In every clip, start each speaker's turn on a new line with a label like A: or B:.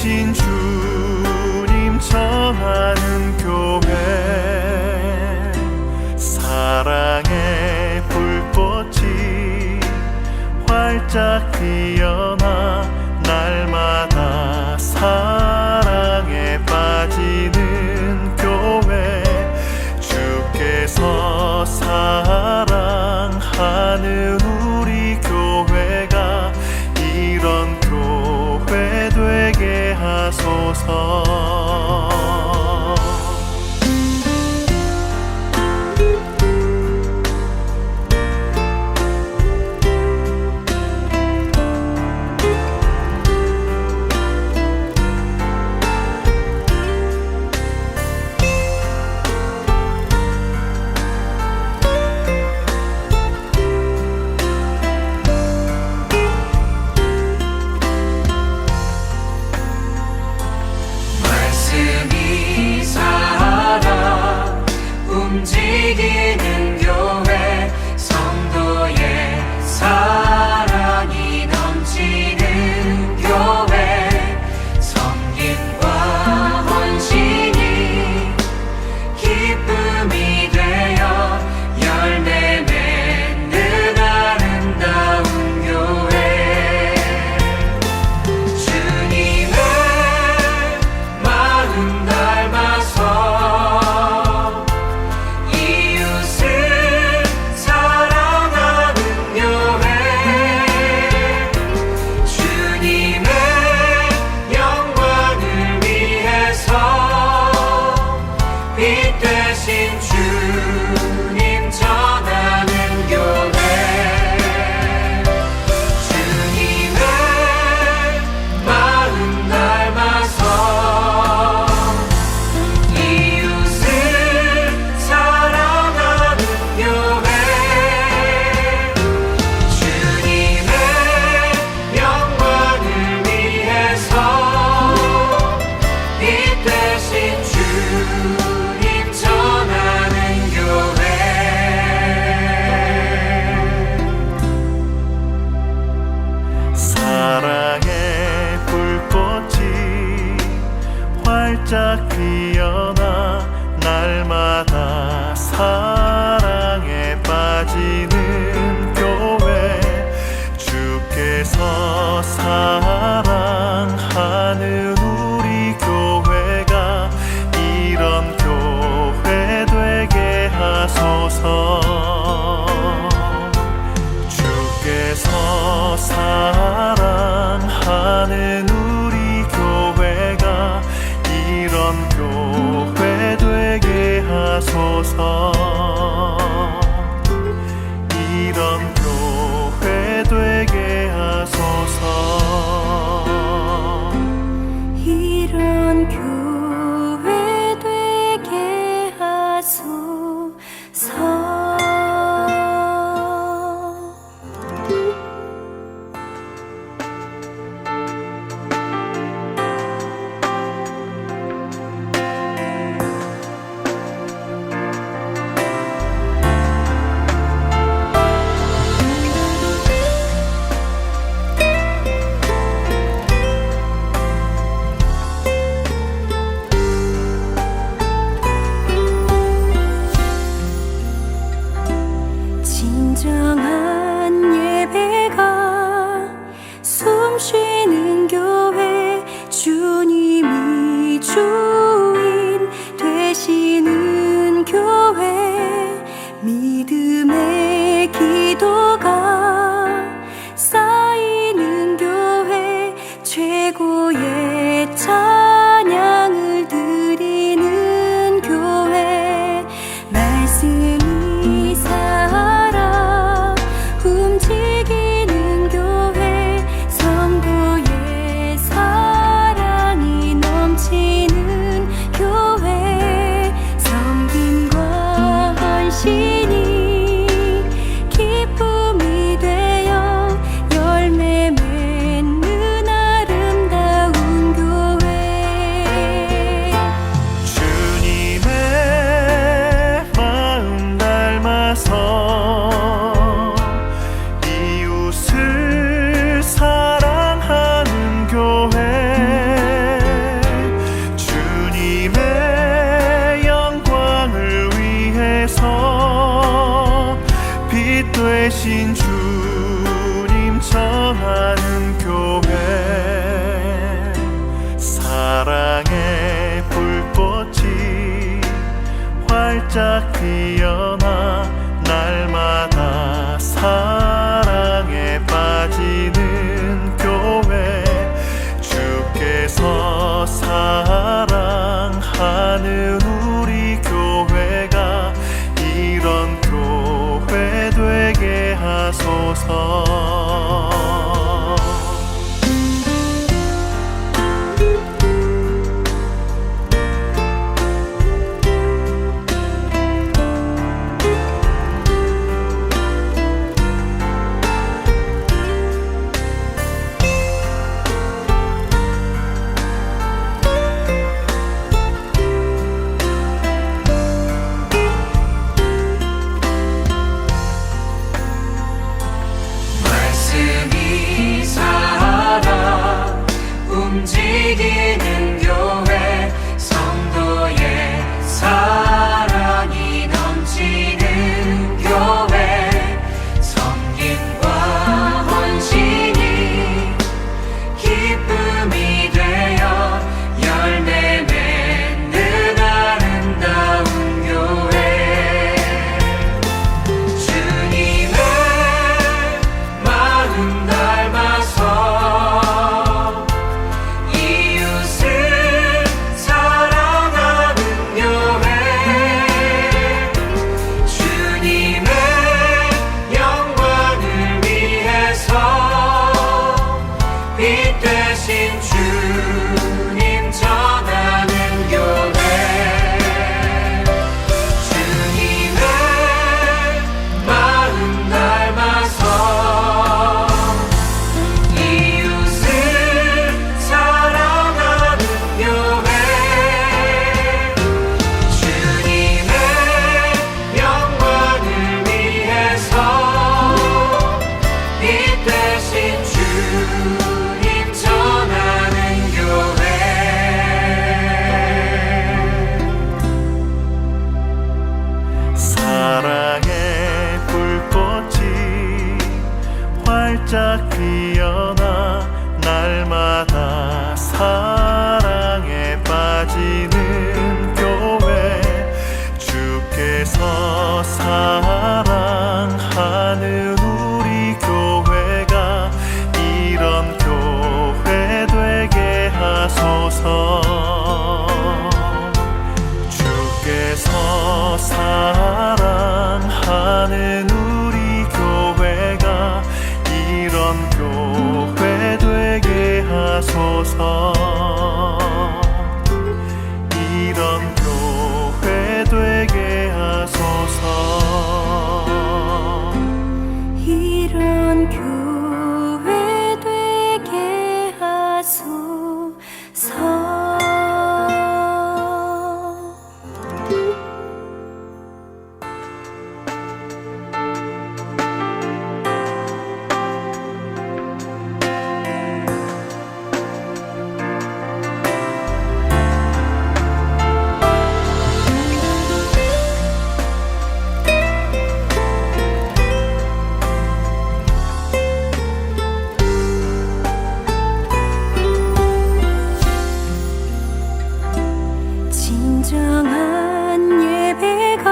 A: 대신 주님 정하는 교회, 사랑의 불꽃이 활짝 피어나 날마다 사랑에 빠지는 교회, 주께서 사랑하는 우리 교회가 이런 교회 되게 하소서.
B: 움직이는 교회, 성도의 사랑이 넘치는 교회, 섬김과 헌신이 기쁨이 되어 열매 맺는 아름다운 교회, 주님의 마음 닮아서 대신 주님 전하는 교회, 주님의 마음 닮아서 이웃을 사랑하는 교회, 주님의 영광을 위해서 빛 대신 주님 전하는 교회.
A: 사랑의 불꽃이 활짝 피어나 날마다 사랑에 빠지는 교회, 주께서 사랑하는 우리 교회가 이런 교회 되게 하소서. 주께서 사랑하는 우리 교회가 이런 교회 되게 하소서. 이런 교회 되게 하소서.
C: 이런 교회 되게 하소서.
A: 대신 주님 전하는 교회 사랑의 불꽃이 활짝 피어나 날마다 사랑에 빠지는 교회 주께서 사랑하는 우리 교회가 이런 교회 되게 하소서.
B: 말씀이 살아 움직이는 교회 성도의 사랑이 넘치는 교회 섬김과 헌신이 기쁨이 되어 열매 맺는 아름다운 교회 주님의 마음 닮아서 이웃을 사랑하는 교회 주님의 영광을 위해서 빛 대신 주님 전하는 교회 주님의 마음 닮아서 이웃을 사랑하는 교회 주님의 영광을 위해서 빛 대신 주님 전하는 교회
A: 사랑의 불꽃이 활짝 피어나 날마다 사랑에 빠지는 교회 주께서 사랑하는 우리 교회가 이런 교회 되게 하소서. 주께서 사랑하는 우리 교회가 이런 교회 되게 하소서. 이런 교회 되게 하소서.
C: 이런 교회 되게 하소서. 진정한 예배가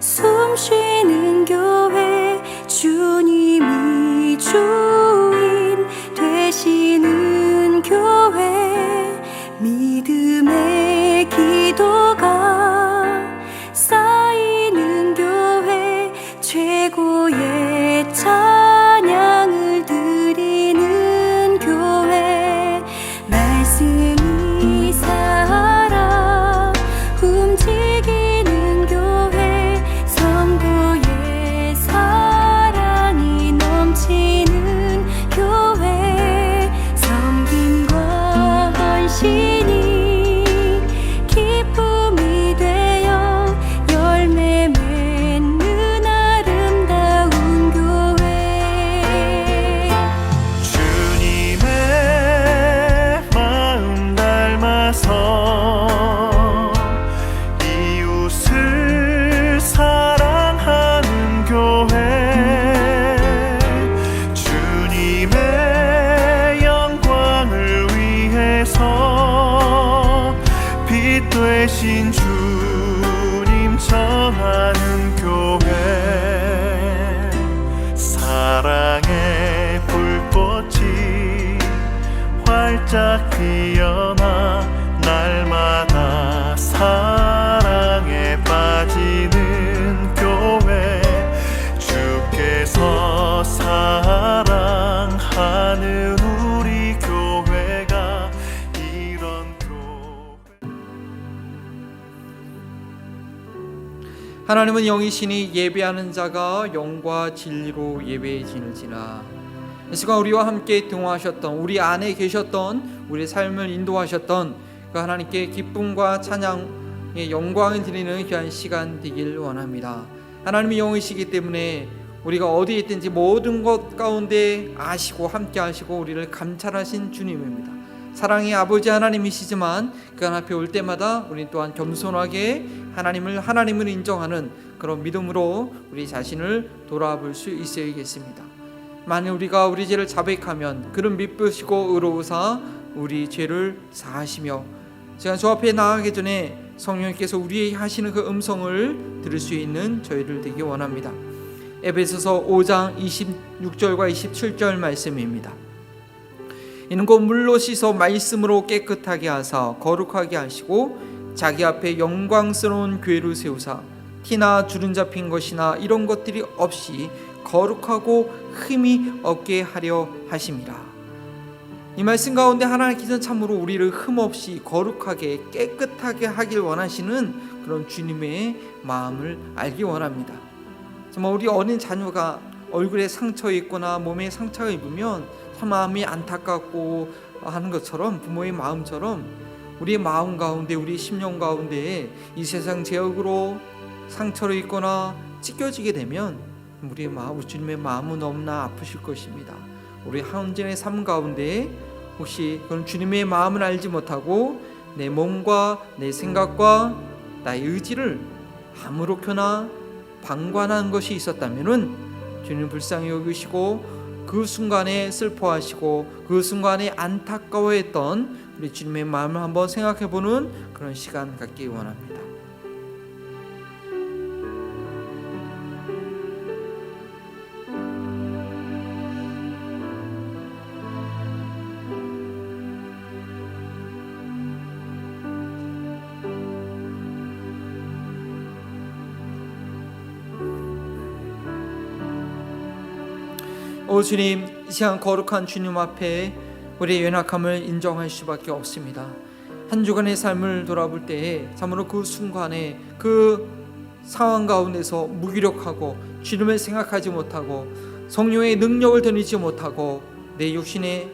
C: 숨쉬는 교회 주님이 주인 되시는 교회 믿음의 기도가 쌓이는 교회 최고의 찬양을 드리는 교회 말씀이 살아 움직이는 교회 성도의 사랑이 넘치는 교회 섬김과 헌신이 기쁨이
A: 빛 되신 주님 전하는 교회, 사랑의 불꽃이 활짝 피어나 날마다 사랑에 빠지는 교회, 주께서 사랑하는 우리 교회가 이런 교회.
D: 하나님은 영이시니 예배하는 자가 영과 진리로 예배에 지는지라. 이 시간 우리와 함께 동행하셨던, 우리 안에 계셨던, 우리 삶을 인도하셨던 그 하나님께 기쁨과 찬양의 영광을 드리는 귀한 시간 되길 원합니다. 하나님이 영이시기 때문에 우리가 어디에 있든지 모든 것 가운데 아시고 함께 하시고 우리를 감찰하신 주님입니다. 사랑의 아버지 하나님이시지만 그 앞에 올 때마다 우리 또한 겸손하게 하나님을 인정하는 그런 믿음으로 우리 자신을 돌아볼 수 있어야겠습니다. 만일 우리가 우리 죄를 자백하면 그는 미쁘시고 의로우사 우리 죄를 사하시며, 제가 주 앞에 나가기 전에 성령님께서 우리에게 하시는 그 음성을 들을 수 있는 저희를 되기 원합니다. 에베소서 5장 26절과 27절 말씀입니다. 이는 곧 물로 씻어 말씀으로 깨끗하게 하사 거룩하게 하시고 자기 앞에 영광스러운 교회를 세우사 티나 주름 잡힌 것이나 이런 것들이 없이 거룩하고 흠이 없게 하려 하심이라. 이 말씀 가운데 하나님께서는 참으로 우리를 흠없이 거룩하게 깨끗하게 하길 원하시는 그런 주님의 마음을 알기 원합니다. 정말 우리 어린 자녀가 얼굴에 상처 있거나 몸에 상처가 입으면 참 마음이 안타깝고 하는 것처럼, 부모의 마음처럼 우리의 마음 가운데, 우리 심령 가운데 이 세상 제약으로 상처를 입거나 찢겨지게 되면 우리 주님의 마음은 너무나 아프실 것입니다. 우리 한전의 삶 가운데 혹시 그런 주님의 마음을 알지 못하고 내 몸과 내 생각과 나의 의지를 아무렇게나 방관한 것이 있었다면은 주님 불쌍히 여기시고 그 순간에 슬퍼하시고 그 순간에 안타까워했던 우리 주님의 마음을 한번 생각해보는 그런 시간 갖기 원합니다. 오 주님, 이 시간 거룩한 주님 앞에 우리의 연약함을 인정할 수밖에 없습니다. 한 주간의 삶을 돌아볼 때에 참으로 그 순간에 그 상황 가운데서 무기력하고 주님을 생각하지 못하고 성령의 능력을 드리지 못하고 내 육신의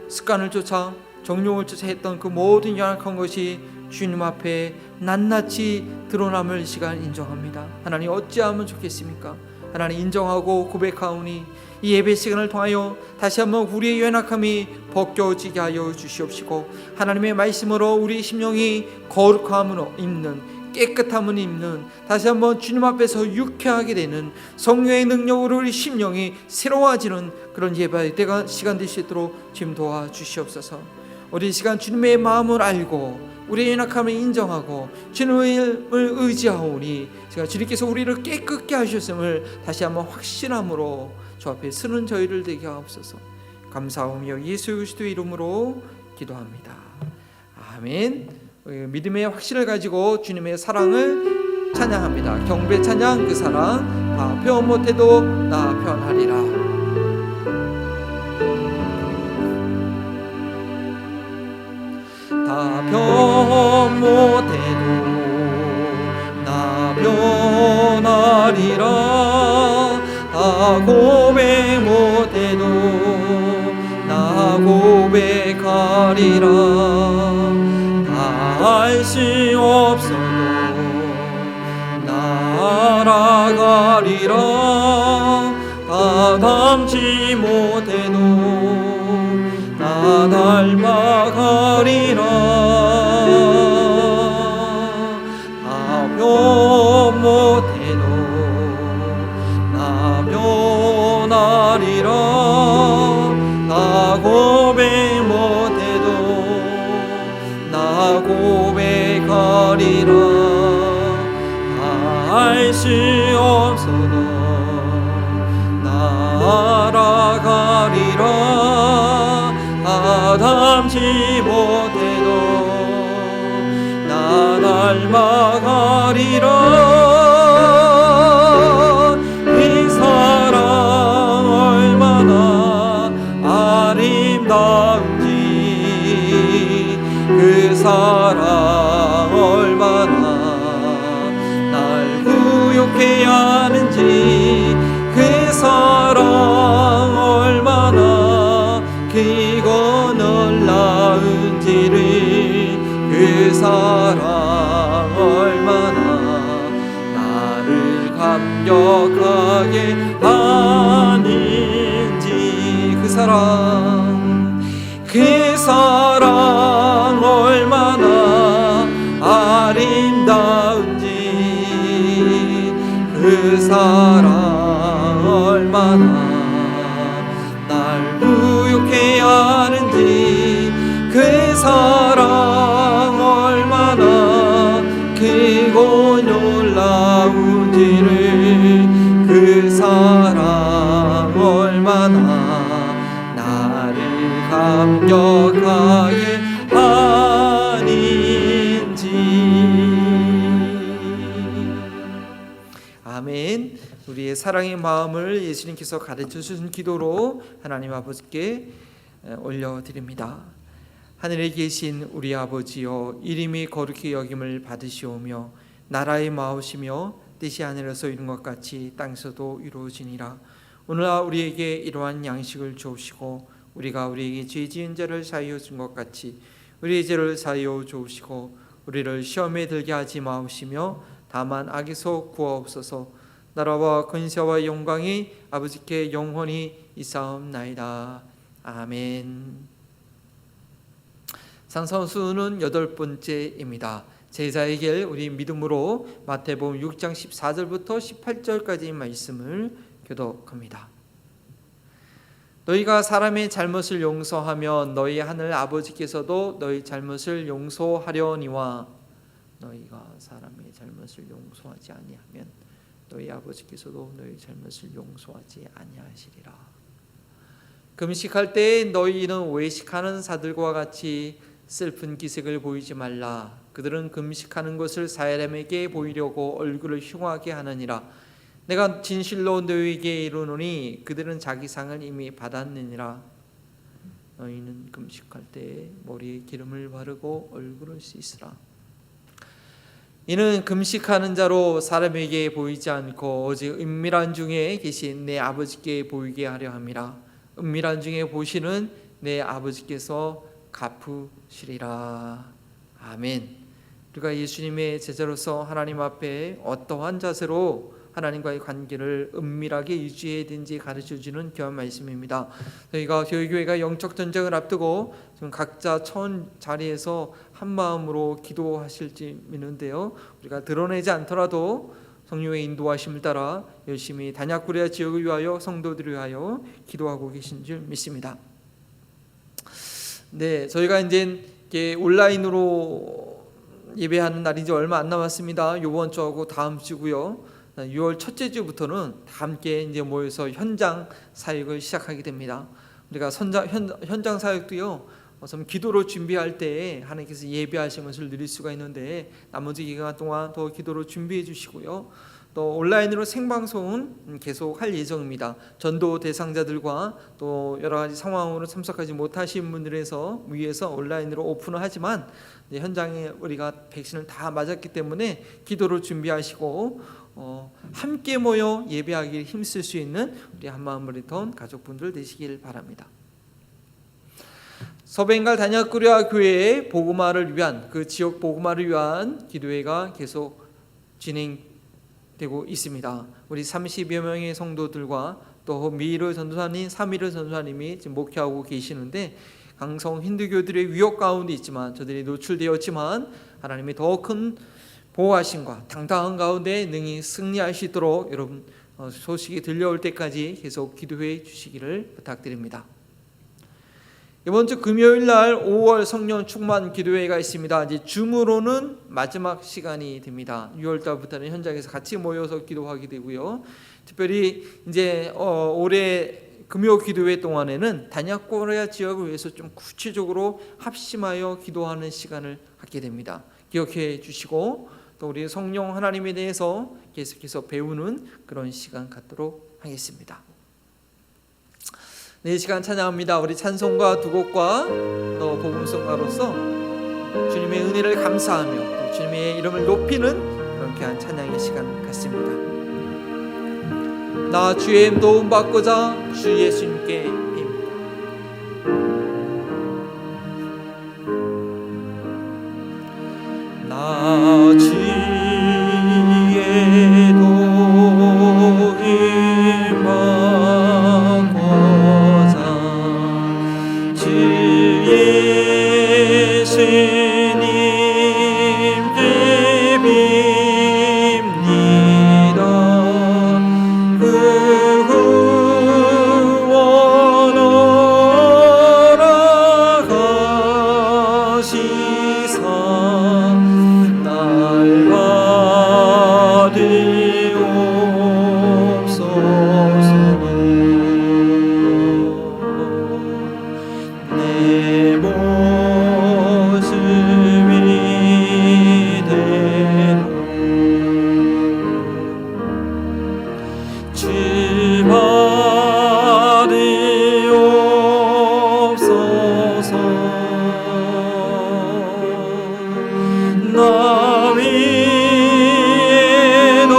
D: 습관을 쫓아 정욕을 쫓아 했던 그 모든 연약한 것이 주님 앞에 낱낱이 드러남을 시간 인정합니다. 하나님, 어찌하면 좋겠습니까? 하나님, 인정하고 고백하오니 이 예배 시간을 통하여 다시 한번 우리의 연약함이 벗겨지게 하여 주시옵시고, 하나님의 말씀으로 우리 심령이 거룩함으로 입는, 깨끗함을 입는, 다시 한번 주님 앞에서 유쾌하게 되는 성령의 능력으로 우리 심령이 새로워지는 그런 예배의 때가 시간 될 수 있도록 주님 도와주시옵소서. 우리 이 시간 주님의 마음을 알고 우리의 연약함을 인정하고 주님을 의지하오니 제가 주님께서 우리를 깨끗게 하셨음을 다시 한번 확신함으로 주 앞에 서는 저희를 되게 하옵소서. 감사하며 예수 그리스도의 이름으로 기도합니다. 아멘. 믿음의 확신을 가지고 주님의 사랑을 찬양합니다. 경배 찬양. 그 사랑 다 표현 못해도 나 표현하리라. 다 표현 못해도 나 표현하리라. 다 고백 못해도 나 고백하리라. 다 알 수 없어도 나 알아가리라. 다 닮지 못해도 나 닮아가리라. 다 표현 못해도 나 변하리라. 나 고백 못해도 나 고백하리라. 날씨없어도 날아가리라. 아담지 못해도 나 닮아가리라. 이 사랑 얼마나 아름다운지, 그 사랑 얼마나 날 구욕해 하는지, 그 사랑 얼마나 크고 놀라운지를, 그 사랑 얼마나 나를 감격하게 하는지, 그 사랑 얼마나 아름다운지, 그 사랑 얼마나 날 구욕해 하는지, 그 사랑 얼마나 크고 놀라운지를, 그 사랑 얼마나 나를 감격하게 하는지. 아멘. 우리의 사랑의 마음을 예수님께서 가르쳐 주신 기도로 하나님 아버지께 올려드립니다. 하늘에 계신 우리 아버지여, 이름이 거룩히 여김을 받으시오며 나라의 마으시며 뜻이 하늘에서 이룬 것 같이 땅에서도 이루어지니라. 오늘날 우리에게 이러한 양식을 주옵시고, 우리가 우리에게 죄 지은 자를 사하여 준 것 같이 우리의 죄를 사하여 주옵시고, 우리를 시험에 들게 하지 마옵시며 다만 악에서 구하옵소서. 나라와 권세와 영광이 아버지께 영원히 있사옵나이다. 아멘. 산성수는 8번째입니다. 제자의 길, 우리 믿음으로 마태복음 6장 14절부터 18절까지의 말씀을 교독합니다. 너희가 사람의 잘못을 용서하면 너희 하늘 아버지께서도 너희 잘못을 용서하려니와, 너희가 사람의 잘못을 용서하지 아니하면 너희 아버지께서도 너희 잘못을 용서하지 아니하시리라. 금식할 때 너희는 외식하는 자들과 같이 슬픈 기색을 보이지 말라. 그들은 금식하는 것을 사람에게 보이려고 얼굴을 흉하게 하느니라. 내가 진실로 너희에게 이르노니 그들은 자기 상을 이미 받았느니라. 너희는 금식할 때 머리에 기름을 바르고 얼굴을 씻으라. 이는 금식하는 자로 사람에게 보이지 않고 오직 은밀한 중에 계신 내 아버지께 보이게 하려 함이라. 은밀한 중에 보시는 내 아버지께서 갚으시리라. 아멘. 우리가 예수님의 제자로서 하나님 앞에 어떠한 자세로 하나님과의 관계를 은밀하게 유지해야 되는지 가르쳐주는 귀한 말씀입니다. 저희가 교회가 영적 전쟁을 앞두고 지금 각자 처한 자리에서 한 마음으로 기도하실지 믿는데요, 우리가 드러내지 않더라도 성령의 인도하심을 따라 열심히 단약구레아 지역을 위하여 성도들을 위하여 기도하고 계신 줄 믿습니다. 네, 저희가 이제 온라인으로 예배하는 날이 이제 얼마 안 남았습니다. 이번 주하고 다음 주고요. 6월 첫째 주부터는 다 함께 이제 모여서 현장 사역을 시작하게 됩니다. 우리가 현장 사역도요, 좀 기도로 준비할 때 하나님께서 예배하신 것을 누릴 수가 있는데, 나머지 기간 동안 더 기도로 준비해 주시고요. 또 온라인으로 생방송은 계속 할 예정입니다. 전도 대상자들과 또 여러 가지 상황으로 참석하지 못하신 분들에서 위해서 온라인으로 오픈을 하지만, 현장에 우리가 백신을 다 맞았기 때문에 기도로 준비하시고 함께 모여 예배하기를 힘쓸 수 있는 우리 한마음으리턴 가족분들 되시길 바랍니다. 서ben갈 단약구레아 교회의 복음화를 위한, 그 지역 복음화를 위한 기도회가 계속 진행되고 있습니다. 우리 30여 명의 성도들과 또 미르 전도사님, 사미르 전도사님이 지금 목회하고 계시는데, 강성 힌두교들의 위협 가운데 있지만, 저들이 노출되었지만 하나님의 더 큰 보호하심과 당당한 가운데 능히 승리할 수 있도록 여러분 소식이 들려올 때까지 계속 기도해 주시기를 부탁드립니다. 이번 주 금요일 날 5월 성령 충만 기도회가 있습니다. 이제 줌으로는 마지막 시간이 됩니다. 6월 달부터는 현장에서 같이 모여서 기도하게 되고요. 특별히 이제 올해 금요 기도회 동안에는 단약코리아 지역을 위해서 좀 구체적으로 합심하여 기도하는 시간을 갖게 됩니다. 기억해 주시고 또 우리 성령 하나님에 대해서 계속해서 배우는 그런 시간 갖도록 하겠습니다. 네, 이 시간 찬양합니다. 우리 찬송가 두 곡과 또 복음성가로서 주님의 은혜를 감사하며 또 주님의 이름을 높이는 그런 귀한 찬양의 시간 같습니다. 나 주의 도움 받고자 주 예수님께 빕니다. 나 주의 도움 받고자 주 예수님께 빕니다. 그 구원 허락하시사 날 받으옵소서. 내 모습이 되고 주 받으옵소서. 나 위에 돌아가신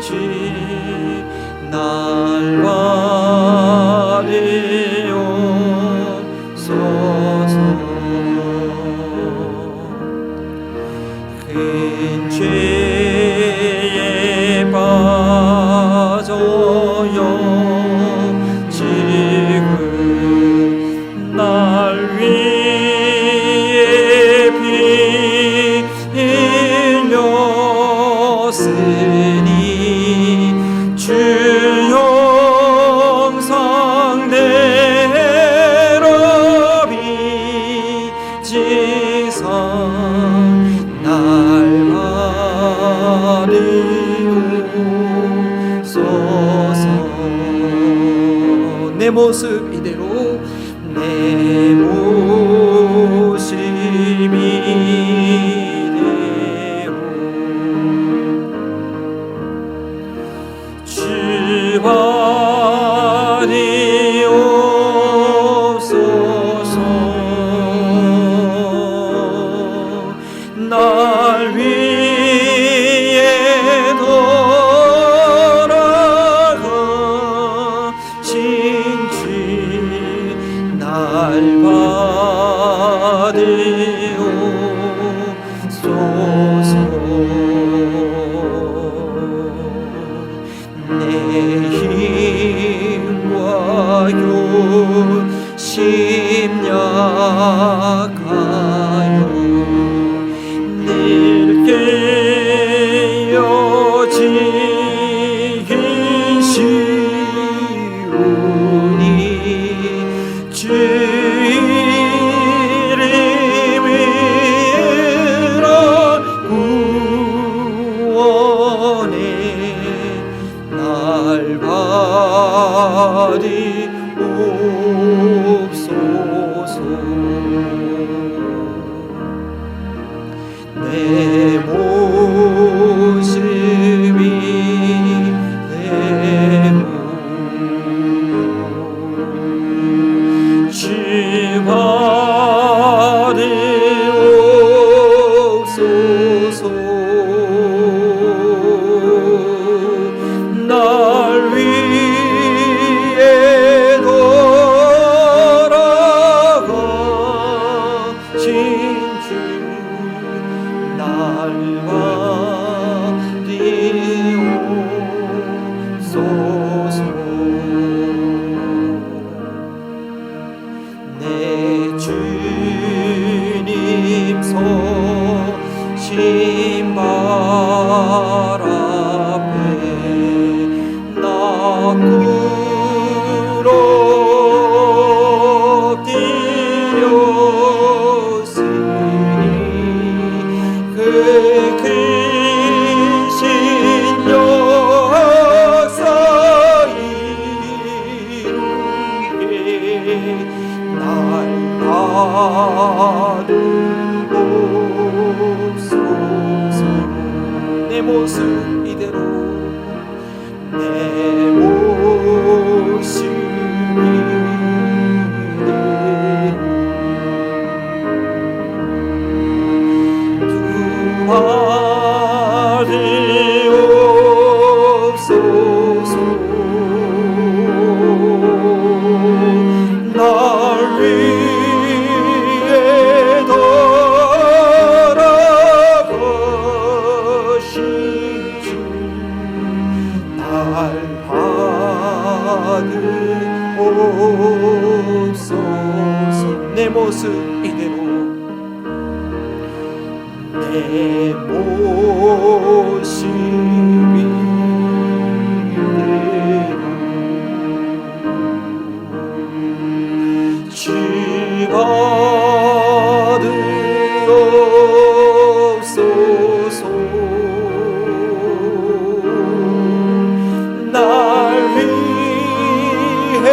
D: 주 날 받으옵소서. 큰 죄에 빠져요 지금 날 위해 피 흘렸으니 주 형상대로 빚지사 날 받으옵소서. 내 모습 이대로 내 모습 이대로 주 받으옵소서. 날 위해 돌아가신 주 날 받으옵소서. 내 힘과 욕심 약하여 늘 깨어지기 쉬우니 주 이름으로 구원해 날 받으옵소서. 내 모습이 되고 주 받으옵소서. 날 위해 돌아가신 받으옵소서. 내 모습 이대로 내 모습 받으옵소서. 날 위해 돌아가신 주 날 받으옵소서. 내 모습 이대로 내 모습 이대로 주 받으옵소서. 날 위해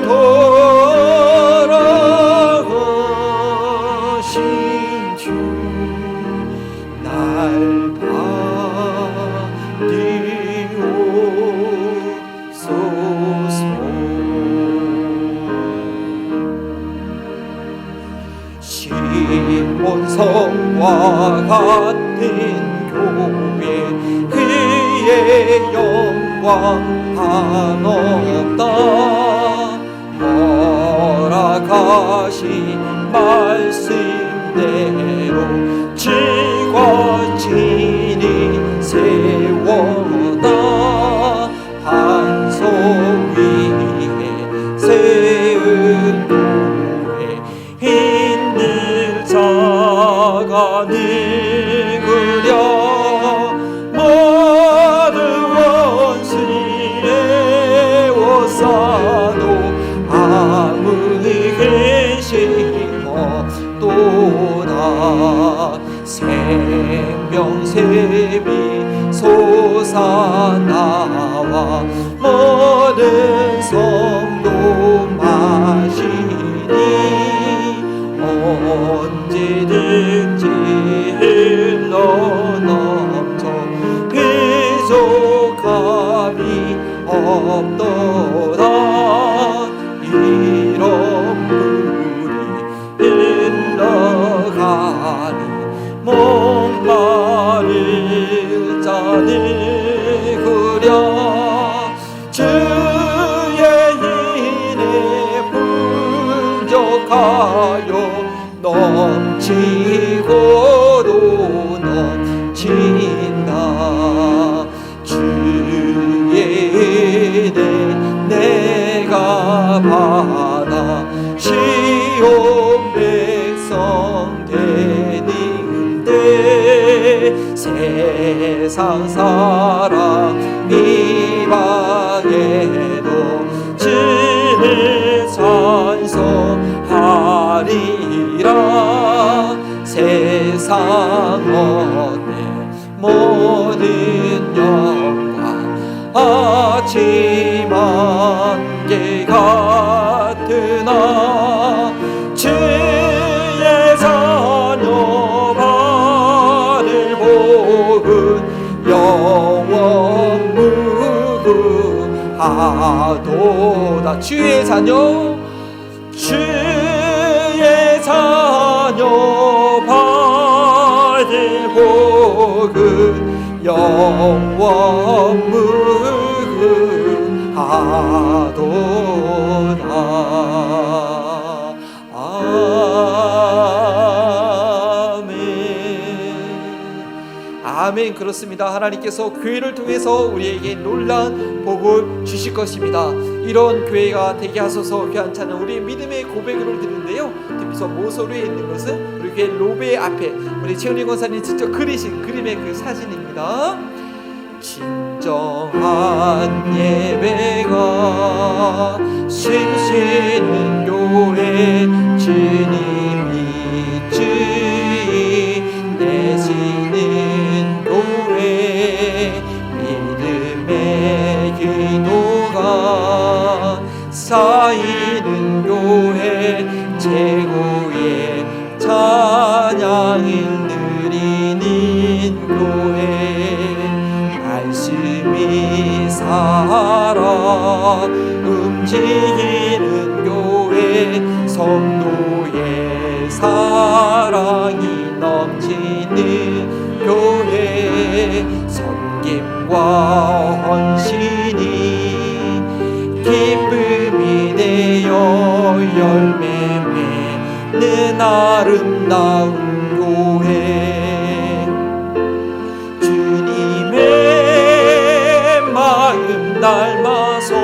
D: 돌아가신 주 날 받으옵소서. 시온성과 같은 교회 그의 영광 한없다. 허락하신 말씀대로 질과 진이 세워다. 반석 위에 세운 교회 힘들 자가 늙으랴. 모든 원수의 워싸도 아무리 근심없도다. 생명샘이 솟아나와 모든 성도 마시니 언제든지 흘러넘쳐 부족함이 없도다. 이런 물이 흘러가니 목마를 자는 그려. 주의 인에 풍족하여 넘치고도 넘친다. 주의 은혜 내가 받아 시온 백성 되는데. 세상 사람 이방에도 주를 찬송하리라. 세상 어때 모든 영광 아침 안개 같으나 주의 자녀 받을 복은 영원 무궁하도다. 주의 자녀 받을 복은 영원 무궁하도다. 아멘. 그렇습니다. 하나님께서 교회를 통해서 우리에게 놀라운 복을 주실 것입니다. 이런 교회가 되게 하소서. 귀한 찬양 우리의 믿음의 고백으로 드리는데요, 특히서 모서리에 있는 것은 우리 교회 로베 앞에 우리 최은희 권사님 직접 그리신 그림의 그 사진입니다. 진정한 예배가 숨쉬는 교회, 주님이 주인 되시는 교회, 믿음의 기도가 쌓이는 교회, 최고의 찬양을 드리는 교회 말씀이 살아 움직이는 교회 성도의 사랑이 넘치는 교회 섬김과 헌신이 기쁨이 되어 열매 맺는 아름다운 교회 주님의 마음 닮아서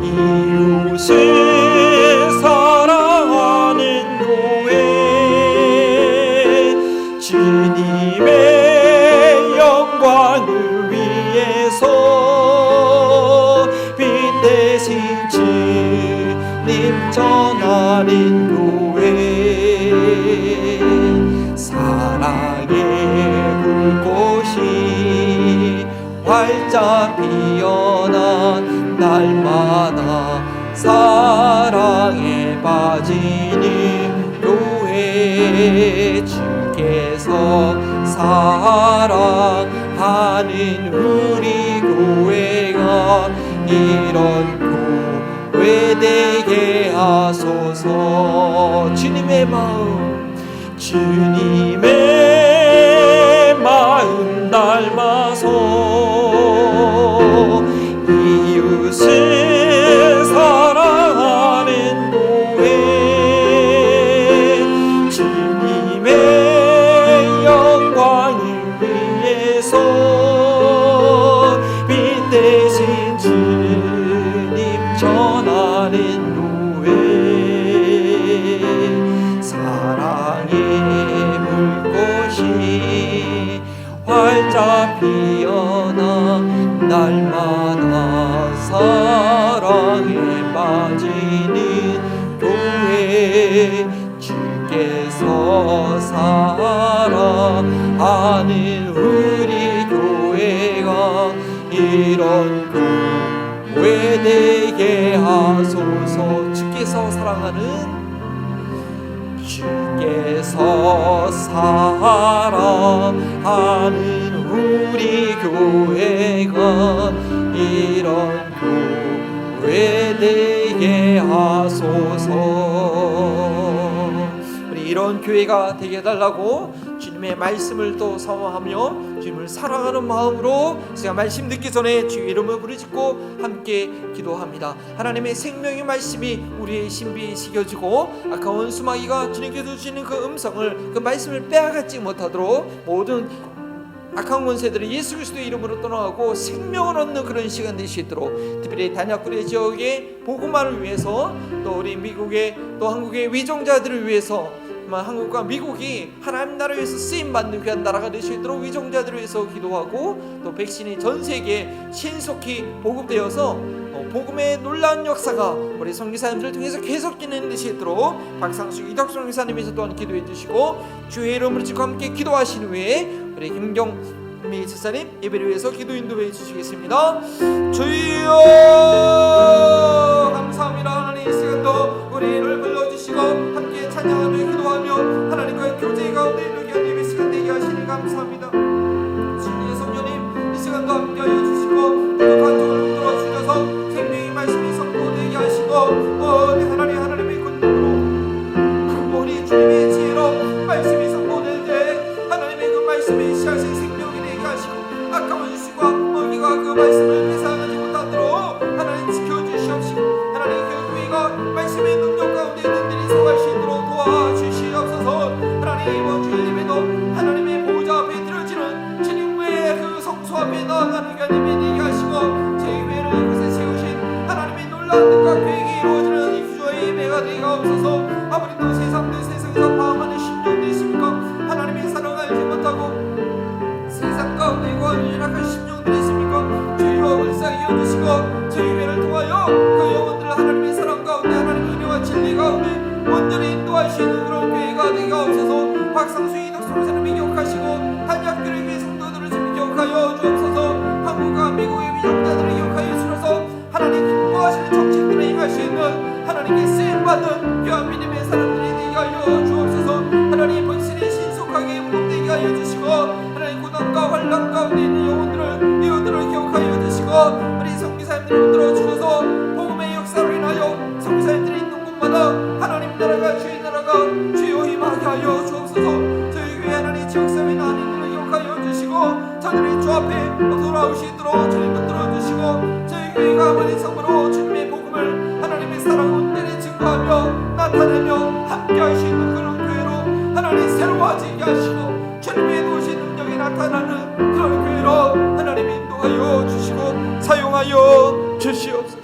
D: 이웃을 사랑하는 교회 주님의 영광을 위해서 빛 대신 주님 전하는 교회 사랑의 불꽃이 활짝 피어난 날마다 사랑에 빠지는 교회 주께서 사랑하는 우리 교회가 이런 교회 되게 하소서 주님의 마음 닮아서 이웃을 사랑하는 교회 주님의 영광을 위해서 빛 대신 주님 전하는 교회 사랑의 불꽃이 활짝 피어나 날마다 사랑에 빠지는 교회 주께서 사랑하는 우리 교회가 이런 교회 되게 하소서 주께서 사랑하는 우리 교회가 이런 교회 되게 하소서 우리 이런 교회가 되게 해달라고 주님의 말씀을 또 사모하며 주님을 사랑하는 마음으로 제가 말씀 듣기 전에 주의 이름을 부르짖고 함께 기도합니다. 하나님의 생명의 말씀이 우리의 신비에 새겨지고 아까운 수마귀가 주님께서 주시는 그 음성을 그 말씀을 빼앗지 못하도록 모든 악한 권세들을 예수 그리스도의 이름으로 떠나가고 생명을 얻는 그런 시간 될 수 있도록 특별히 단약구례 지역의 복음화를 위해서 또 우리 미국의 또 한국의 위정자들을 위해서 한국과 미국이 하나님 나라를 위해서 쓰임받는 귀한 나라가 될 수 있도록 위정자들을 위해서 기도하고 또 백신이 전 세계에 신속히 보급되어서 복음의 놀라운 역사가 우리 선교사님들을 통해서 계속 진행될 수 있도록 박상수 이덕수 선교사님께서 또한 기도해 주시고 주의 이름으로 지금 함께 기도하신 후에 우리 김경미 집사님 예배를 위해서 기도 인도해 주시겠습니다. 주여 감사합니다. 하나님 이 시간도 우리를 불러주시고 함께 찬양하며 기도하며 하나님과의 교제 가운데 이르게 하는 예배 시간 되게 하시니 감사합니다. 주님의 성령님 이 시간도 함께하여 주시고 또 간증을 흔들어 주셔서 생명의 말씀이 선포되게 하시고 하나님의 권능으로 우리 주님의 지혜로 말씀이 선포될 때 하나님의 그 말씀의 씨앗이 생명이 되게 하시고 아까운 수가 먹이가 그 말씀을 뺏어가지 못하도록 하나님 지켜주시옵시고 하나님 그 교회가 말씀의 능력 가운데 든든히 서갈 수 있도록 도와주시옵소서. 하나님 이번 주일 예배도 하나님의 보호자 앞에 드려지는 주님의 그 성소 앞에 나아가는 하나님의 되게 하시고 제 교회를 이곳에 세우신 하나님의 놀라운 뜻과 계획이 이루어지는 이 주의 예배가 되게 하옵소서. 아무래도 세상에서 방황하는 심령도 있습니까? 하나님의 사랑을 알지 못하고 세상 가운데 거하는 연약한 심령들이 있습니까? 주여 불쌍히 여주시고 저희 교회를 통하여 그 영혼들을 하나님의 사랑 가운데 하나님의 은혜와 진리 가운데 온전히 인도하시는 그런 교회가 되게 하옵소서. 박상수 이덕수 선생님이 기억하시고 한약교회 교회 성도들을 좀 기억하여 주옵소서. 한국과 미국의 위정자들을 기억하여 주셔서 하나님 기뻐하시는 정책들을 행할 수 있는 하나님께 쓰임받는 귀한 믿음의 사람들이 나라가 주의 나라가 주여 임하게 하여 주옵소서. 저희 교회 하나님 지역사회 난인들을 기억하여 주시고 저들이 주 앞에 돌아올 수 있도록 주님도 들어주시고 저희 교회가 아버지 성으로 주님의 복음을 하나님의 사랑 온전히 증거하며 나타내며 함께 할 수 있는 그런 교회로 하나님 새로워지게 하시고 주님의 도우신 능력이 나타나는 그런 교회로 하나님 인도하여 주시고 사용하여 주시옵소서.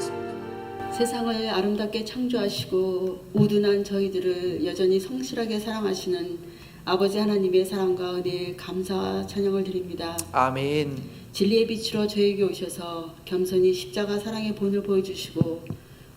E: 세상을 아름답게 창조하시고 우둔한 저희들을 여전히 성실하게 사랑하시는 아버지 하나님의 사랑과 은혜에 감사와 찬양을 드립니다.
D: 아멘.
E: 진리의 빛으로 저에게 오셔서 겸손히 십자가 사랑의 본을 보여주시고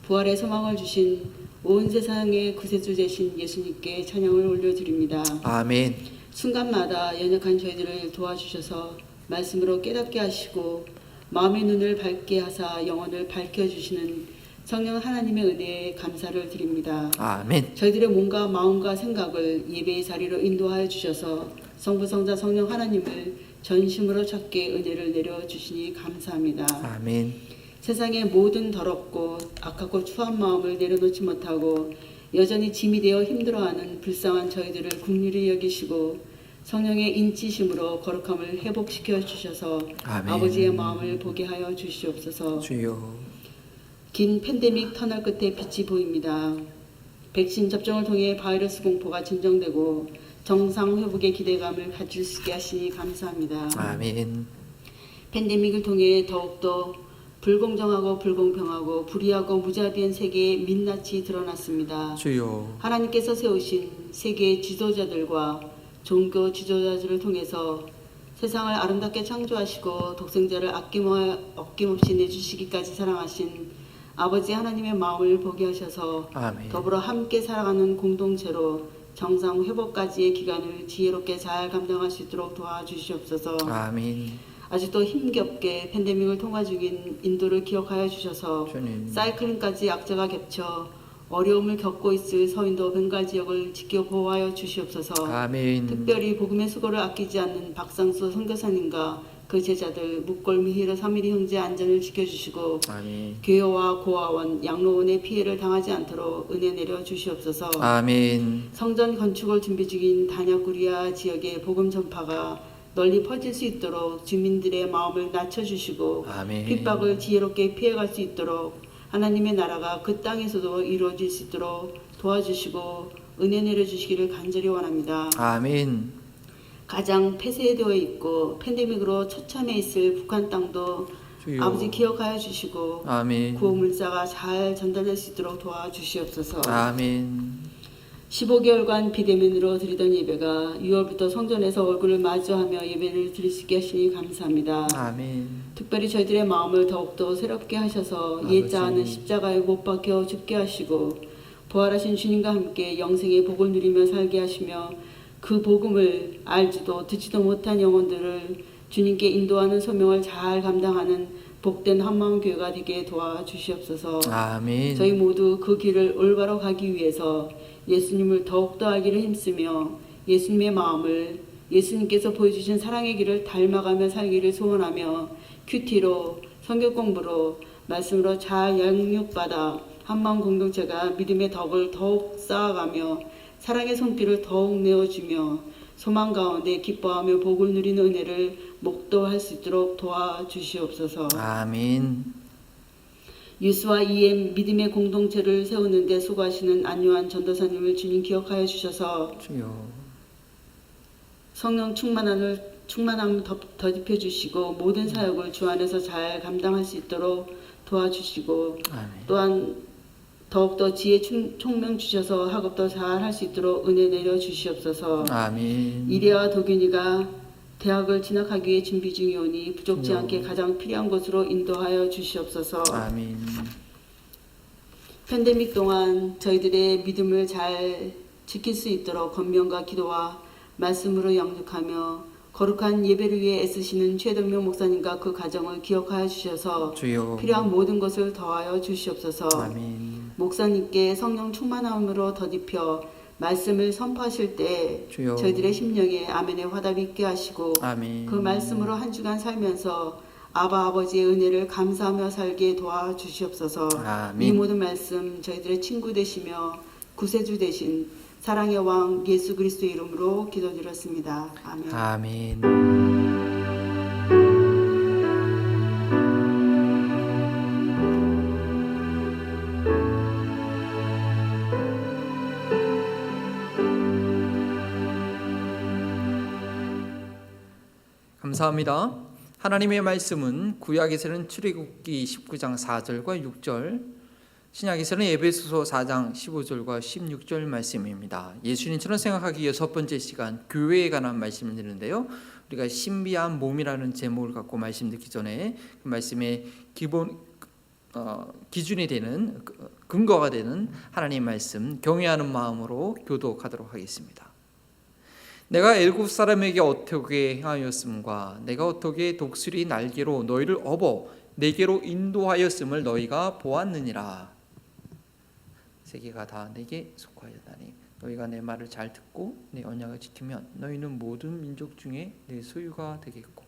E: 부활의 소망을 주신 온 세상의 구세주 되신 예수님께 찬양을 올려드립니다.
D: 아멘.
E: 순간마다 연약한 저희들을 도와주셔서 말씀으로 깨닫게 하시고 마음의 눈을 밝게 하사 영혼을 밝혀주시는 성령 하나님의 은혜에 감사를 드립니다.
D: 아멘.
E: 저희들의 몸과 마음과 생각을 예배의 자리로 인도하여 주셔서 성부 성자 성령 하나님을 전심으로 찾게 은혜를 내려주시니 감사합니다.
D: 아멘.
E: 세상의 모든 더럽고 악하고 추한 마음을 내려놓지 못하고 여전히 짐이 되어 힘들어하는 불쌍한 저희들을 긍휼히 여기시고 성령의 인치심으로 거룩함을 회복시켜 주셔서
D: 아멘.
E: 아버지의 마음을 보게 하여 주시옵소서.
D: 주여.
E: 긴 팬데믹 터널 끝에 빛이 보입니다. 백신 접종을 통해 바이러스 공포가 진정되고 정상 회복의 기대감을 가질 수 있게 하시니 감사합니다.
D: 아멘.
E: 팬데믹을 통해 더욱더 불공정하고 불공평하고 불의하고 무자비한 세계의 민낯이 드러났습니다.
D: 주여.
E: 하나님께서 세우신 세계의 지도자들과 종교 지도자들을 통해서 세상을 아름답게 창조하시고 독생자를 아낌없이 내주시기까지 사랑하신 아버지 하나님의 마음을 보게 하셔서
D: 아멘.
E: 더불어 함께 살아가는 공동체로 정상 회복까지의 기간을 지혜롭게 잘 감당할 수 있도록 도와주시옵소서.
D: 아멘.
E: 아직도 힘겹게 팬데믹을 통과 중인 인도를 기억하여 주셔서
D: 주님.
E: 사이클론까지 악재가 겹쳐 어려움을 겪고 있을 서인도 벵갈 지역을 지켜 보호하여 주시옵소서.
D: 아멘.
E: 특별히 복음의 수고를 아끼지 않는 박상수 선교사님과 그 제자들 묵골 히로 3.1 형제 안전을 지켜주시고
D: 아멘.
E: 교회와 고아원, 양로원의 피해를 당하지 않도록 은혜 내려 주시옵소서.
D: 아멘.
E: 성전 건축을 준비 중인 다냐구리아 지역의 복음 전파가 널리 퍼질 수 있도록 주민들의 마음을 낮춰주시고
D: 아멘.
E: 핍박을 지혜롭게 피해갈 수 있도록 하나님의 나라가 그 땅에서도 이루어질 수 있도록 도와주시고 은혜 내려주시기를 간절히 원합니다.
D: 아멘.
E: 가장 폐쇄되어 있고 팬데믹으로 처참해 있을 북한 땅도
D: 주여.
E: 아버지 기억하여 주시고
D: 아멘.
E: 구호물자가 잘 전달될 수 있도록 도와주시옵소서.
D: 아멘.
E: 15개월간 비대면으로 드리던 예배가 6월부터 성전에서 얼굴을 마주하며 예배를 드릴 수 있게 하시니 감사합니다.
D: 아멘.
E: 특별히 저희들의 마음을 더욱더 새롭게 하셔서
D: 아버지.
E: 옛자는 십자가에 못 박혀 죽게 하시고 부활하신 주님과 함께 영생의 복을 누리며 살게 하시며 그 복음을 알지도 듣지도 못한 영혼들을 주님께 인도하는 소명을 잘 감당하는 복된 한마음교회가 되게 도와주시옵소서.
D: 아멘.
E: 저희 모두 그 길을 올바로 가기 위해서 예수님을 더욱더 알기를 힘쓰며 예수님의 마음을 예수님께서 보여주신 사랑의 길을 닮아가며 살기를 소원하며 큐티로 성경 공부로 말씀으로 잘 양육받아 한마음 공동체가 믿음의 덕을 더욱 쌓아가며 사랑의 손길을 더욱 내어주며 소망 가운데 기뻐하며 복을 누리는 은혜를 목도할 수 있도록 도와주시옵소서.
D: 아멘.
E: 유스와 EM 믿음의 공동체를 세우는 데 수고하시는 안요한 전도사님을 주님 기억하여 주셔서
D: 주여.
E: 성령 충만함을 더입혀 주시고 모든 사역을 주 안에서 잘 감당할 수 있도록 도와주시고
D: 아멘.
E: 또한 더욱더 지혜 총명 주셔서 학업도 잘 할 수 있도록 은혜 내려 주시옵소서.
D: 아멘.
E: 이래와 도균이가 대학을 진학하기 위해 준비 중이오니 부족지
D: 주여.
E: 않게 가장 필요한 곳으로 인도하여 주시옵소서.
D: 아멘.
E: 팬데믹 동안 저희들의 믿음을 잘 지킬 수 있도록 권면과 기도와 말씀으로 양육하며 거룩한 예배를 위해 애쓰시는 최동명 목사님과 그 가정을 기억하여 주셔서
D: 주여.
E: 필요한 모든 것을 더하여 주시옵소서.
D: 아멘.
E: 목사님께 성령 충만함으로 더딥혀 말씀을 선포하실 때
D: 주여.
E: 저희들의 심령에 아멘의 화답이 있게 하시고
D: 아멘.
E: 그 말씀으로 한 주간 살면서 아버지의 은혜를 감사하며 살게 도와주시옵소서.
D: 아멘.
E: 이 모든 말씀 저희들의 친구 되시며 구세주 되신 사랑의 왕 예수 그리스도의 이름으로 기도드렸습니다. 아멘.
D: 아멘. 감사합니다. 하나님의 말씀은 구약에서는 출애굽기 19장 4절과 6절, 신약에서는 에베소서 4장 15절과 16절 말씀입니다. 예수님처럼 생각하기 6번째 시간, 교회에 관한 말씀을 드리는데요. 우리가 신비한 몸이라는 제목을 갖고 말씀 듣기 전에 그 말씀의 기준이 되는, 근거가 되는 하나님의 말씀 경외하는 마음으로 교독하도록 하겠습니다. 내가 애굽 사람에게 어떻게 행하였음과 내가 어떻게 독수리 날개로 너희를 업어 내게로 인도하였음을 너희가 보았느니라. 세계가 다 내게 속하였다니 너희가 내 말을 잘 듣고 내 언약을 지키면 너희는 모든 민족 중에 내 소유가 되겠고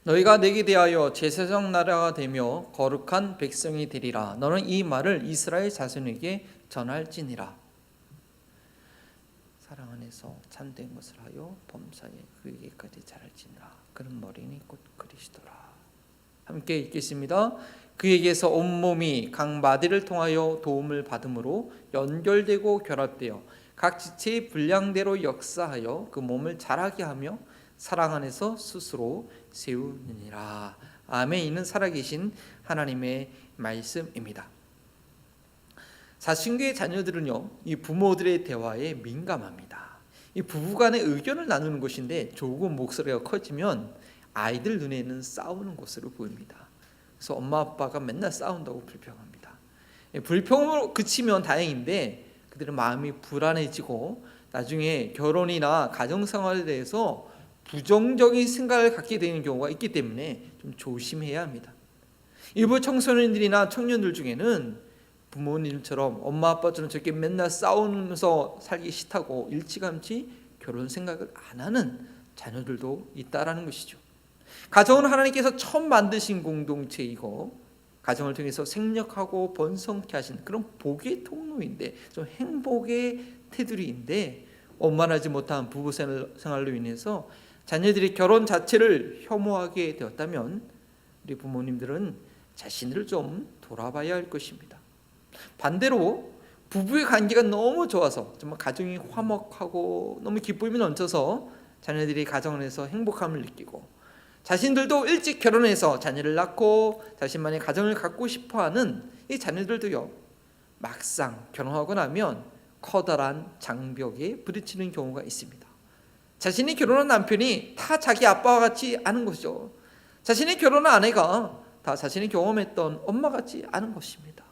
D: 너희가 내게 대하여 제사장 나라가 되며 거룩한 백성이 되리라. 너는 이 말을 이스라엘 자손에게 전할지니라. 사랑 안에서 참된 것을 하여 범사에 그에게까지 자랄지니라. 그런 머리니 곧 그리스도라. 함께 읽겠습니다. 그에게서 온몸이 각 마디를 통하여 도움을 받음으로 연결되고 결합되어 각 지체의 분량대로 역사하여 그 몸을 자라게 하며 사랑 안에서 스스로 세우느니라. 아멘. 이는 살아계신 하나님의 말씀입니다. 사순교의 자녀들은요, 이 부모들의 대화에 민감합니다. 이 부부간의 의견을 나누는 것인데 조금 목소리가 커지면 아이들 눈에는 싸우는 것으로 보입니다. 그래서 엄마 아빠가 맨날 싸운다고 불평합니다. 불평으로 그치면 다행인데 그들은 마음이 불안해지고 나중에 결혼이나 가정생활에 대해서 부정적인 생각을 갖게 되는 경우가 있기 때문에 좀 조심해야 합니다. 일부 청소년들이나 청년들 중에는 부모님처럼 엄마 아빠처럼 저렇게 맨날 싸우면서 살기 싫다고 일찌감치 결혼 생각을 안 하는 자녀들도 있다라는 것이죠. 가정은 하나님께서 처음 만드신 공동체이고 가정을 통해서 생력하고 번성케 하신 그런 복의 통로인데 좀 행복의 테두리인데 원만하지 못한 부부 생활로 인해서 자녀들이 결혼 자체를 혐오하게 되었다면 우리 부모님들은 자신을 좀 돌아봐야 할 것입니다. 반대로 부부의 관계가 너무 좋아서 정말 가정이 화목하고 너무 기쁨이 넘쳐서 자녀들이 가정 안에서 행복함을 느끼고 자신들도 일찍 결혼해서 자녀를 낳고 자신만의 가정을 갖고 싶어하는 이 자녀들도요, 막상 결혼하고 나면 커다란 장벽에 부딪히는 경우가 있습니다. 자신이 결혼한 남편이 다 자기 아빠와 같지 않은 것이죠. 자신이 결혼한 아내가 다 자신이 경험했던 엄마 같지 않은 것입니다.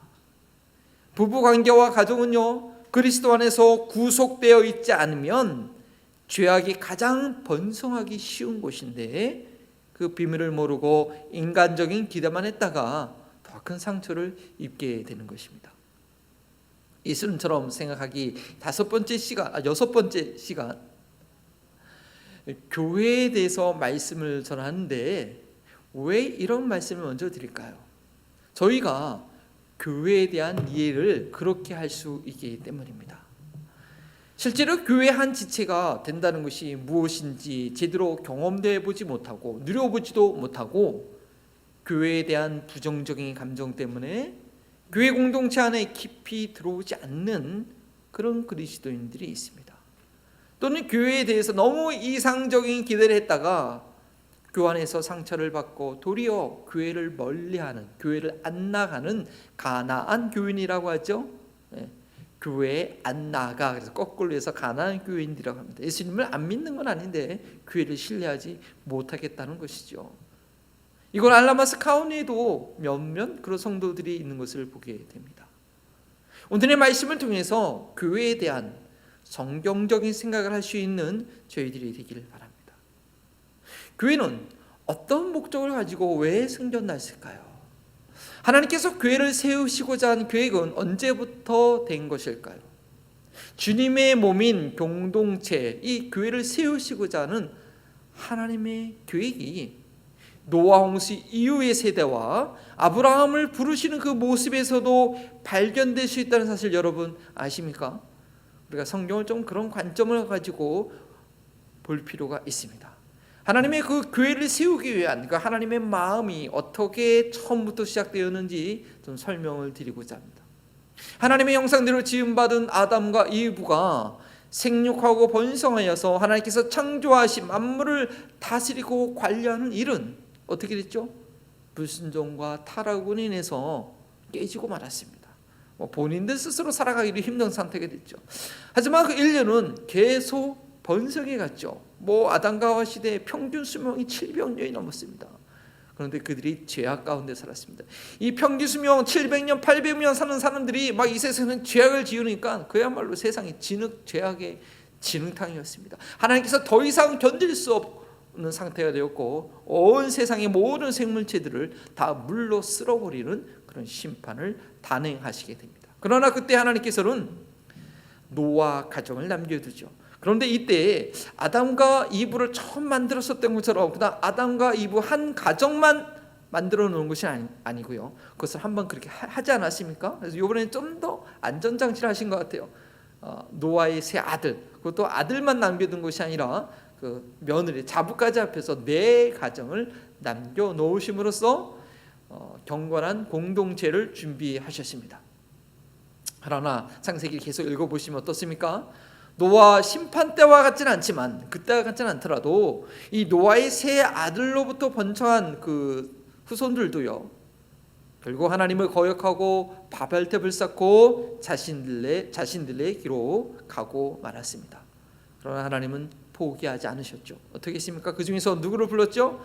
D: 부부관계와 가정은요, 그리스도 안에서 구속되어 있지 않으면 죄악이 가장 번성하기 쉬운 곳인데 그 비밀을 모르고 인간적인 기대만 했다가 더 큰 상처를 입게 되는 것입니다. 예수님처럼 생각하기 6번째 시간 교회에 대해서 말씀을 전하는데 왜 이런 말씀을 먼저 드릴까요? 저희가 교회에 대한 이해를 그렇게 할 수 있기 때문입니다. 실제로 교회 한 지체가 된다는 것이 무엇인지 제대로 경험되어 보지 못하고 누려보지도 못하고 교회에 대한 부정적인 감정 때문에 교회 공동체 안에 깊이 들어오지 않는 그런 그리스도인들이 있습니다. 또는 교회에 대해서 너무 이상적인 기대를 했다가 교환에서 상처를 받고 도리어 교회를 멀리하는, 교회를 안 나가는 가나안 교인이라고 하죠. 교회에 안 나가, 그래서 거꾸로 해서 가나안 교인이라고 합니다. 예수님을 안 믿는 건 아닌데 교회를 신뢰하지 못하겠다는 것이죠. 이걸 알라마스 카운티에도 몇몇 그런 성도들이 있는 것을 보게 됩니다. 오늘의 말씀을 통해서 교회에 대한 성경적인 생각을 할 수 있는 저희들이 되기를 바랍니다. 교회는 어떤 목적을 가지고 왜 생겨났을까요? 하나님께서 교회를 세우시고자 한 계획은 언제부터 된 것일까요? 주님의 몸인 공동체, 이 교회를 세우시고자 하는 하나님의 계획이 노아 홍수 이후의 세대와 아브라함을 부르시는 그 모습에서도 발견될 수 있다는 사실 여러분 아십니까? 우리가 성경을 좀 그런 관점을 가지고 볼 필요가 있습니다. 하나님의 그 교회를 세우기 위한 그 하나님의 마음이 어떻게 처음부터 시작되었는지 좀 설명을 드리고자 합니다. 하나님의 형상대로 지음받은 아담과 이브가 생육하고 번성하여서 하나님께서 창조하신 만물을 다스리고 관리하는 일은 어떻게 됐죠? 불순종과 타락으로 인해서 깨지고 말았습니다. 본인들 스스로 살아가기도 힘든 상태가 됐죠. 하지만 그 인류는 계속 번성해 갔죠. 아담과 하와 시대의 평균 수명이 700년이 넘었습니다. 그런데 그들이 죄악 가운데 살았습니다. 이 평균 수명 700년, 800년 사는 사람들이 막 이 세상에는 죄악을 지으니까 그야말로 세상이 죄악의 진흙탕이었습니다. 하나님께서 더 이상 견딜 수 없는 상태가 되었고 온 세상의 모든 생물체들을 다 물로 쓸어버리는 그런 심판을 단행하시게 됩니다. 그러나 그때 하나님께서는 노아 가정을 남겨두죠. 그런데 이때 아담과 이브를 처음 만들었었던 것처럼 그다음 아담과 이브 한 가정만 만들어 놓은 것이 아니고요. 그것을 한번 그렇게 하지 않았습니까? 그래서 이번에는 좀 더 안전장치를 하신 것 같아요. 노아의 세 아들, 그것도 아들만 남겨둔 것이 아니라 그 며느리, 자부까지 합해서 4가정을 남겨 놓으심으로써 경건한 공동체를 준비하셨습니다. 그러나 창세기 계속 읽어보시면 어떻습니까? 노아 심판 때와 같지는 않지만 그때와 같지는 않더라도 이 노아의 세 아들로부터 번창한 그 후손들도요 결국 하나님을 거역하고 바벨탑을 쌓고 자신들의 길로 가고 말았습니다. 그러나 하나님은 포기하지 않으셨죠. 어떻게 했습니까? 그 중에서 누구를 불렀죠?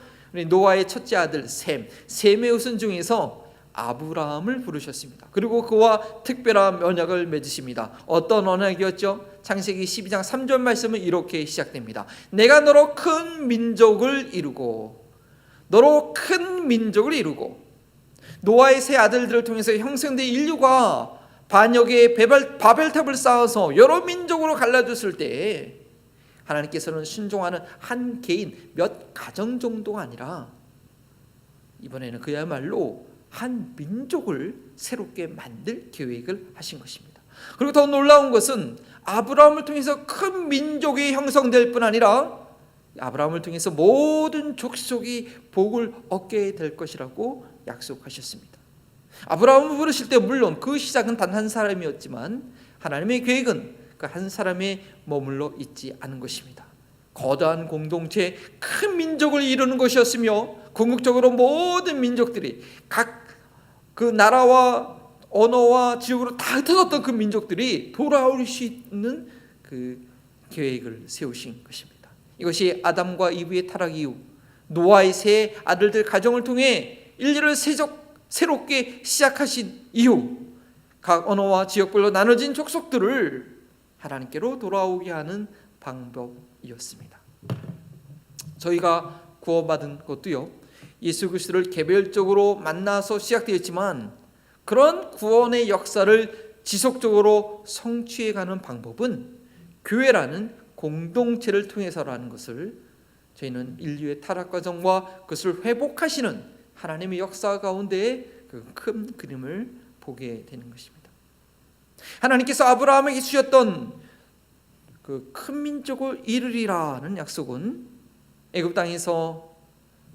D: 노아의 첫째 아들 셈의 후손 중에서 아브라함을 부르셨습니다. 그리고 그와 특별한 언약을 맺으십니다. 어떤 언약이었죠? 창세기 12장 3절 말씀은 이렇게 시작됩니다. 내가 너로 큰 민족을 이루고 노아의 세 아들들을 통해서 형성된 인류가 반역의 바벨탑을 쌓아서 여러 민족으로 갈라졌을 때 하나님께서는 순종하는 한 개인 몇 가정 정도가 아니라 이번에는 그야말로 한 민족을 새롭게 만들 계획을 하신 것입니다. 그리고 더 놀라운 것은 아브라함을 통해서 큰 민족이 형성될 뿐 아니라 아브라함을 통해서 모든 족속이 복을 얻게 될 것이라고 약속하셨습니다. 아브라함을 부르실 때 물론 그 시작은 단 한 사람이었지만 하나님의 계획은 그 한 사람에 머물러 있지 않은 것입니다. 거대한 공동체, 큰 민족을 이루는 것이었으며 궁극적으로 모든 민족들이 각 그 나라와 언어와 지역으로 다 흩어졌던 그 민족들이 돌아올 수 있는 그 계획을 세우신 것입니다. 이것이 아담과 이브의 타락 이후 노아의 세 아들들 가정을 통해 인류를 새롭게 시작하신 이후 각 언어와 지역별로 나눠진 족속들을 하나님께로 돌아오게 하는 방법이었습니다. 저희가 구원받은 것도요 예수 그리스도를 개별적으로 만나서 시작되었지만 그런 구원의 역사를 지속적으로 성취해가는 방법은 교회라는 공동체를 통해서라는 것을 저희는 인류의 타락 과정과 그것을 회복하시는 하나님의 역사 가운데의 그 큰 그림을 보게 되는 것입니다. 하나님께서 아브라함에게 주셨던 그 큰 민족을 이루리라는 약속은 애굽 땅에서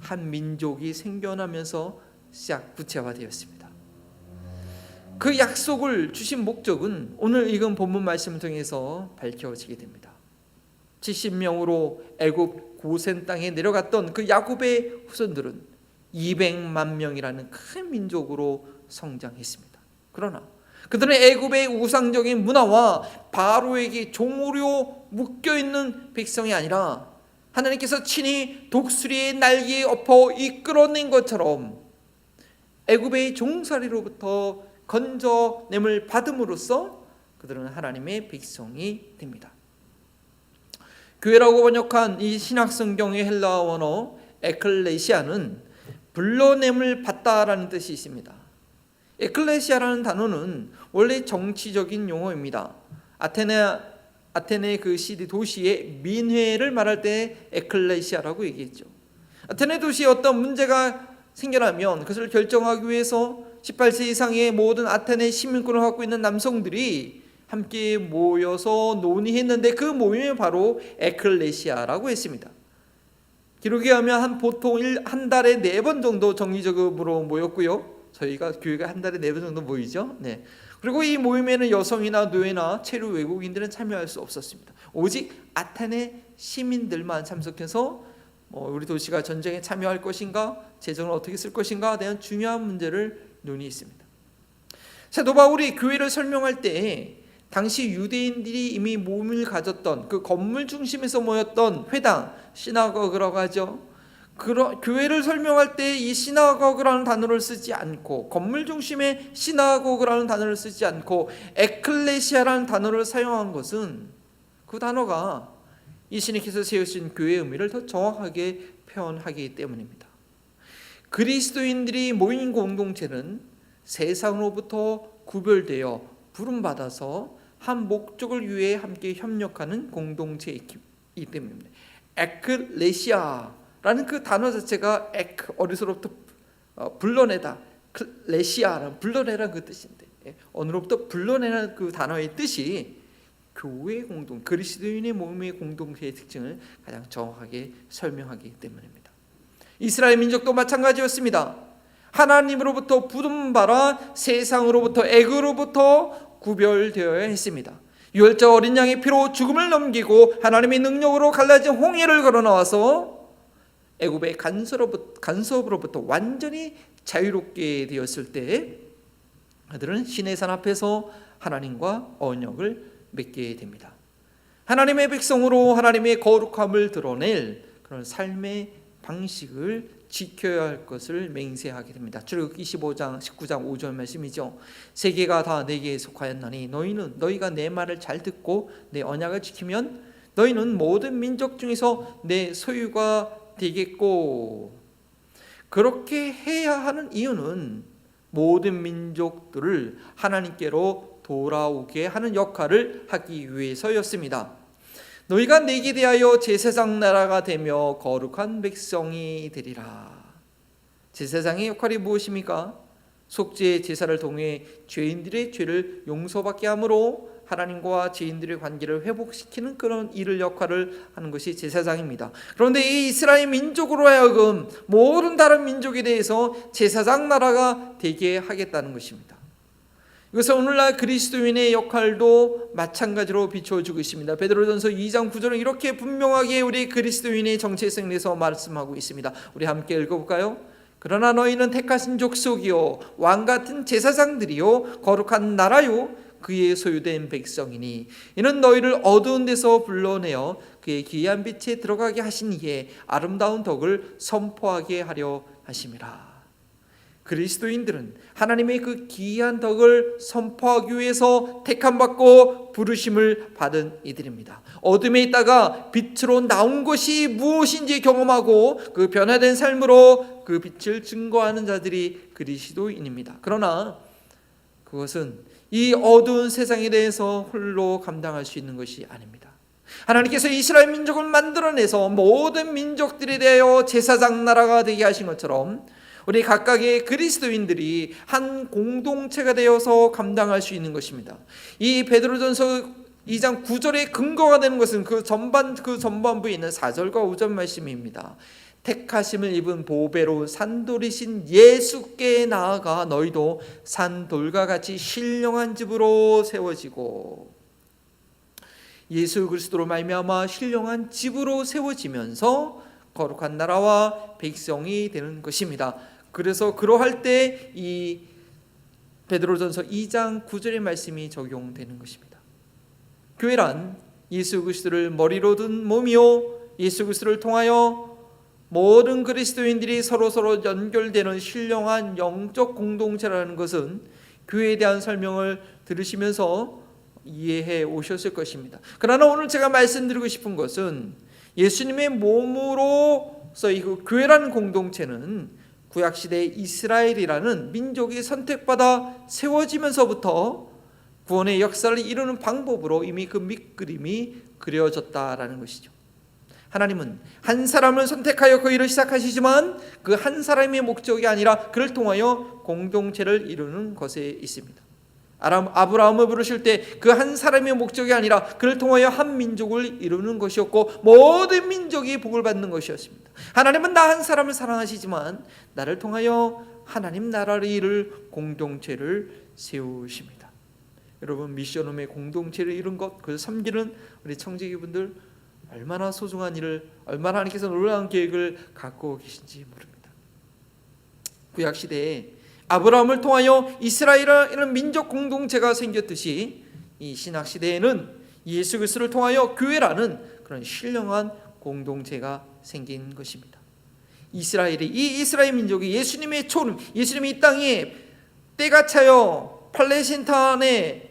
D: 한 민족이 생겨나면서 시작 구체화되었습니다. 그 약속을 주신 목적은 오늘 읽은 본문 말씀을 통해서 밝혀지게 됩니다. 70명으로 애굽 고센 땅에 내려갔던 그 야곱의 후손들은 200만 명이라는 큰 민족으로 성장했습니다. 그러나 그들은 애굽의 우상적인 문화와 바로에게 종으로 묶여있는 백성이 아니라 하나님께서 친히 독수리의 날개에 엎어 이끌어낸 것처럼 애굽의 종살이로부터 건져냄을 받음으로써 그들은 하나님의 백성이 됩니다. 교회라고 번역한 이 신약성경의 헬라어 원어 에클레시아는 불러냄을 받다라는 뜻이 있습니다. 에클레시아라는 단어는 원래 정치적인 용어입니다. 아테네 그 시리 도시의 민회를 말할 때 에클레시아라고 얘기했죠. 아테네 도시에 어떤 문제가 생겨나면 그것을 결정하기 위해서 18세 이상의 모든 아테네 시민권을 갖고 있는 남성들이 함께 모여서 논의했는데 그 모임이 바로 에클레시아라고 했습니다. 기록에 하면 보통 한 달에 4번 정도 정기적으로 모였고요. 저희가 교회가 한 달에 4번 정도 모이죠. 네. 그리고 이 모임에는 여성이나 노예나 체류 외국인들은 참여할 수 없었습니다. 오직 아테네 시민들만 참석해서 우리 도시가 전쟁에 참여할 것인가, 재정을 어떻게 쓸 것인가에 대한 중요한 문제를 논의했습니다. 사도 바울이 교회를 설명할 때 당시 유대인들이 이미 모임을 가졌던 그 건물 중심에서 모였던 회당, 시나고그라고 하죠. 교회를 설명할 때 이 시나고그라는 단어를 쓰지 않고, 건물 중심의 시나고그라는 단어를 쓰지 않고 에클레시아라는 단어를 사용한 것은 그 단어가 이 신이께서 세우신 교회의 의미를 더 정확하게 표현하기 때문입니다. 그리스도인들이 모인 공동체는 세상으로부터 구별되어 부름받아서 한 목적을 위해 함께 협력하는 공동체이기 때문입니다. 에클레시아라는 그 단어 자체가 어디서부터 불러내다, 레시아라는 불러내라는 그 뜻인데, 어느로부터 불러내라는 그 단어의 뜻이 교회 공동, 그리스도인의 모임의 공동체의 특징을 가장 정확하게 설명하기 때문입니다. 이스라엘 민족도 마찬가지였습니다. 하나님으로부터 부름받아 세상으로부터, 애굽으로부터 구별되어야 했습니다. 유월절 어린 양의 피로 죽음을 넘기고 하나님의 능력으로 갈라진 홍해를 걸어 나와서 애굽의 간섭으로부터 완전히 자유롭게 되었을 때 그들은 시내산 앞에서 하나님과 언약을 맺게 됩니다. 하나님의 백성으로 하나님의 거룩함을 드러낼 그런 삶의 방식을 지켜야 할 것을 맹세하게 됩니다. 출애굽기 25장 19장 5절 말씀이죠. 세계가 다 내게 속하였나니 너희가 내 말을 잘 듣고 내 언약을 지키면 너희는 모든 민족 중에서 내 소유가 되겠고. 그렇게 해야 하는 이유는 모든 민족들을 하나님께로 돌아오게 하는 역할을 하기 위해서였습니다. 너희가 내게 대하여 제사장 나라가 되며 거룩한 백성이 되리라. 제사장의 역할이 무엇입니까? 속죄 제사를 통해 죄인들의 죄를 용서받게 함으로 하나님과 죄인들의 관계를 회복시키는 그런 역할을 하는 것이 제사장입니다. 그런데 이 이스라엘 민족으로 하여금 모든 다른 민족에 대해서 제사장 나라가 되게 하겠다는 것입니다. 이것은 오늘날 그리스도인의 역할도 마찬가지로 비춰주고 있습니다. 베드로전서 2장 9절은 이렇게 분명하게 우리 그리스도인의 정체성에 대해서 말씀하고 있습니다. 우리 함께 읽어볼까요? 그러나 너희는 택하신 족속이요 왕같은 제사장들이요 거룩한 나라요 그의 소유된 백성이니 이는 너희를 어두운 데서 불러내어 그의 귀한 빛에 들어가게 하신 이의 아름다운 덕을 선포하게 하려 하심이라. 그리스도인들은 하나님의 그 귀한 덕을 선포하기 위해서 택함받고 부르심을 받은 이들입니다. 어둠에 있다가 빛으로 나온 것이 무엇인지 경험하고 그 변화된 삶으로 그 빛을 증거하는 자들이 그리스도인입니다. 그러나 그것은 이 어두운 세상에 대해서 홀로 감당할 수 있는 것이 아닙니다. 하나님께서 이스라엘 민족을 만들어내서 모든 민족들에 대하여 제사장 나라가 되게 하신 것처럼 우리 각각의 그리스도인들이 한 공동체가 되어서 감당할 수 있는 것입니다. 이 베드로전서 2장 9절의 근거가 되는 것은 그 전반부에 있는 4절과 5절 말씀입니다. 택하심을 입은 보배로운 산돌이신 예수께 나아가 너희도 산돌과 같이 신령한 집으로 세워지고, 예수 그리스도로 말미암아 신령한 집으로 세워지면서 거룩한 나라와 백성이 되는 것입니다. 그래서 그러할 때 이 베드로전서 2장 9절의 말씀이 적용되는 것입니다. 교회란 예수 그리스도를 머리로 둔 몸이요 예수 그리스도를 통하여 모든 그리스도인들이 서로 연결되는 신령한 영적 공동체라는 것은 교회에 대한 설명을 들으시면서 이해해 오셨을 것입니다. 그러나 오늘 제가 말씀드리고 싶은 것은 예수님의 몸으로서 이 교회라는 공동체는 구약시대 이스라엘이라는 민족이 선택받아 세워지면서부터 구원의 역사를 이루는 방법으로 이미 그 밑그림이 그려졌다라는 것이죠. 하나님은 한 사람을 선택하여 그 일을 시작하시지만 그 한 사람의 목적이 아니라 그를 통하여 공동체를 이루는 것에 있습니다. 아브라함을 부르실 때 그 한 사람의 목적이 아니라 그를 통하여 한 민족을 이루는 것이었고 모든 민족이 복을 받는 것이었습니다. 하나님은 나 한 사람을 사랑하시지만 나를 통하여 하나님 나라를 이룰 공동체를 세우십니다. 여러분, 미션홈의 공동체를 이룬 것, 그걸 섬기는 우리 청지기분들 얼마나 소중한 일을, 얼마나 하나님께서 놀라운 계획을 갖고 계신지 모릅니다. 구약시대에 아브라함을 통하여 이스라엘이라는 민족 공동체가 생겼듯이 이 신학시대에는 예수 그리스도를 통하여 교회라는 그런 신령한 공동체가 생긴 것입니다. 이 이스라엘 민족이 예수님의 초림, 예수님이 이 땅에 때가 차여 팔레스타인에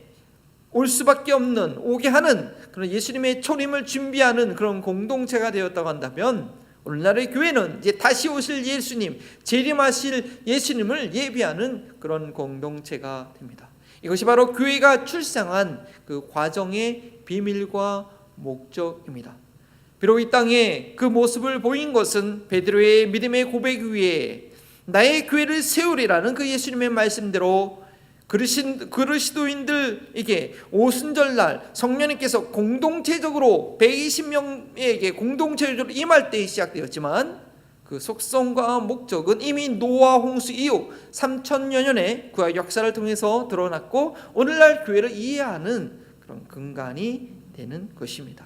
D: 올 수밖에 없는, 오게 하는 그런 예수님의 초림을 준비하는 그런 공동체가 되었다고 한다면 오늘날의 교회는 이제 다시 오실 예수님, 재림하실 예수님을 예비하는 그런 공동체가 됩니다. 이것이 바로 교회가 출생한 그 과정의 비밀과 목적입니다. 비록 이 땅에 그 모습을 보인 것은 베드로의 믿음의 고백 위에 나의 교회를 세우리라는 그 예수님의 말씀대로 그리스도인들에게 오순절날 성령님께서 공동체적으로 120명에게 공동체적으로 임할 때 시작되었지만 그 속성과 목적은 이미 노아 홍수 이후 3000여 년의 구약 역사를 통해서 드러났고 오늘날 교회를 이해하는 그런 근간이 되는 것입니다.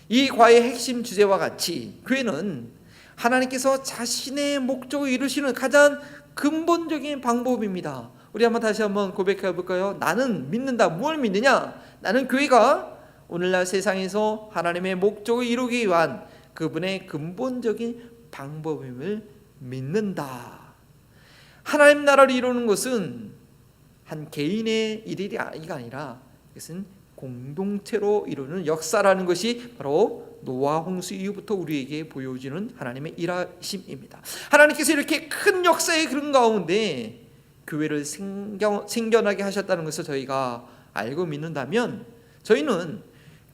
D: 이 과의 핵심 주제와 같이 교회는 하나님께서 자신의 목적을 이루시는 가장 근본적인 방법입니다. 우리 다시 한번 고백해 볼까요? 나는 믿는다. 무엇을 믿느냐? 나는 교회가 오늘날 세상에서 하나님의 목적을 이루기 위한 그분의 근본적인 방법임을 믿는다. 하나님 나라를 이루는 것은 한 개인의 일이 아니라 그것은 공동체로 이루는 역사라는 것이 바로 노아 홍수 이후부터 우리에게 보여주는 하나님의 일하심입니다. 하나님께서 이렇게 큰 역사의 그런 가운데 교회를 생겨나게 하셨다는 것을 저희가 알고 믿는다면 저희는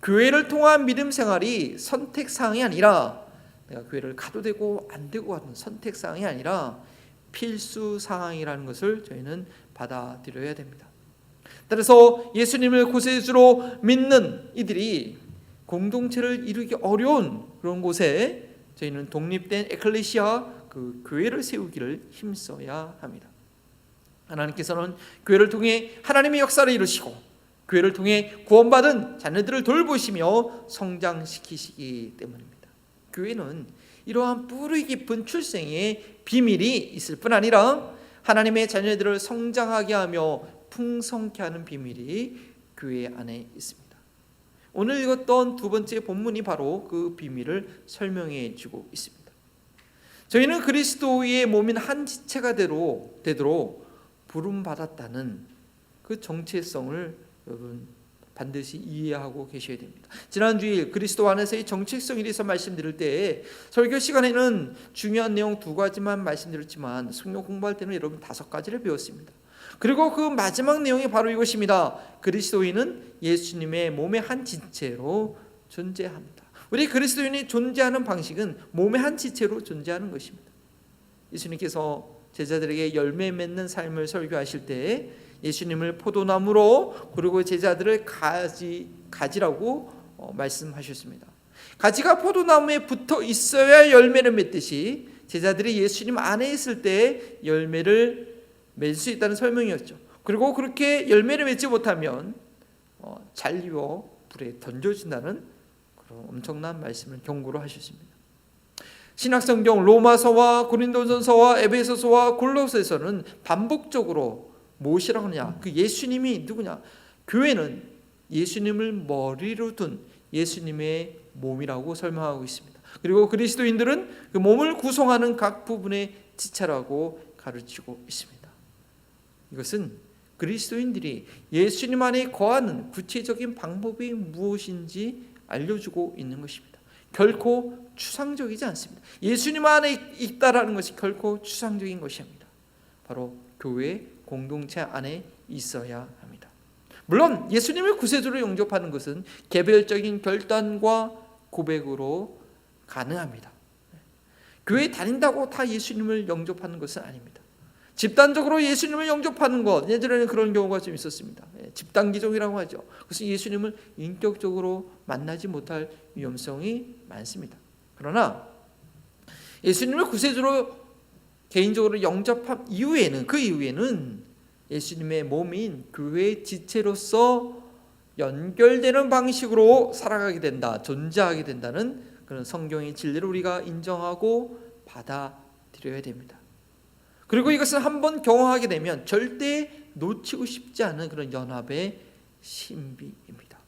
D: 교회를 통한 믿음 생활이 선택사항이 아니라 내가 교회를 가도 되고 안 되고 하는 선택사항이 아니라 필수사항이라는 것을 저희는 받아들여야 됩니다. 따라서 예수님을 구세주로 믿는 이들이 공동체를 이루기 어려운 그런 곳에 저희는 독립된 에클레시아 그 교회를 세우기를 힘써야 합니다. 하나님께서는 교회를 통해 하나님의 역사를 이루시고 교회를 통해 구원받은 자녀들을 돌보시며 성장시키시기 때문입니다. 교회는 이러한 뿌리 깊은 출생의 비밀이 있을 뿐 아니라 하나님의 자녀들을 성장하게 하며 풍성케 하는 비밀이 교회 안에 있습니다. 오늘 읽었던 두 번째 본문이 바로 그 비밀을 설명해 주고 있습니다. 저희는 그리스도의 몸인 한 지체가 되도록 부름받았다는 그 정체성을 여러분 반드시 이해하고 계셔야 됩니다. 지난 주일 그리스도 안에서의 정체성에 대해서 말씀드릴 때 설교 시간에는 중요한 내용 2가지만 말씀드렸지만 성경 공부할 때는 여러분 5가지를 배웠습니다. 그리고 그 마지막 내용이 바로 이것입니다. 그리스도인은 예수님의 몸의 한 지체로 존재합니다. 우리 그리스도인이 존재하는 방식은 몸의 한 지체로 존재하는 것입니다. 예수님께서 제자들에게 열매 맺는 삶을 설교하실 때 예수님을 포도나무로 그리고 제자들을 가지라고 말씀하셨습니다. 가지가 포도나무에 붙어 있어야 열매를 맺듯이 제자들이 예수님 안에 있을 때 열매를 맺을 수 있다는 설명이었죠. 그리고 그렇게 열매를 맺지 못하면 잘리워 불에 던져진다는 그런 엄청난 말씀을 경고로 하셨습니다. 신약성경 로마서와 고린도전서와 에베소서와 골로새서는 반복적으로 무엇이라고 하느냐? 그 예수님이 누구냐? 교회는 예수님을 머리로 둔 예수님의 몸이라고 설명하고 있습니다. 그리고 그리스도인들은 그 몸을 구성하는 각 부분의 지체라고 가르치고 있습니다. 이것은 그리스도인들이 예수님 안에 거하는 구체적인 방법이 무엇인지 알려주고 있는 것입니다. 결코 추상적이지 않습니다. 예수님 안에 있다라는 것이 결코 추상적인 것이 아닙니다. 바로 교회 공동체 안에 있어야 합니다. 물론 예수님을 구세주로 영접하는 것은 개별적인 결단과 고백으로 가능합니다. 교회 다닌다고 다 예수님을 영접하는 것은 아닙니다. 집단적으로 예수님을 영접하는 것, 예전에는 그런 경우가 좀 있었습니다. 집단기종이라고 하죠. 그래서 예수님을 인격적으로 만나지 못할 위험성이 많습니다. 그러나 예수님을 구세주로 개인적으로 영접한 이후에는, 그 이후에는 예수님의 몸인 교회의 지체로서 연결되는 방식으로 살아가게 된다, 존재하게 된다는 그런 성경의 진리를 우리가 인정하고 받아들여야 됩니다. 그리고 이것을 한번 경험하게 되면 절대 놓치고 싶지 않은 그런 연합의 신비입니다.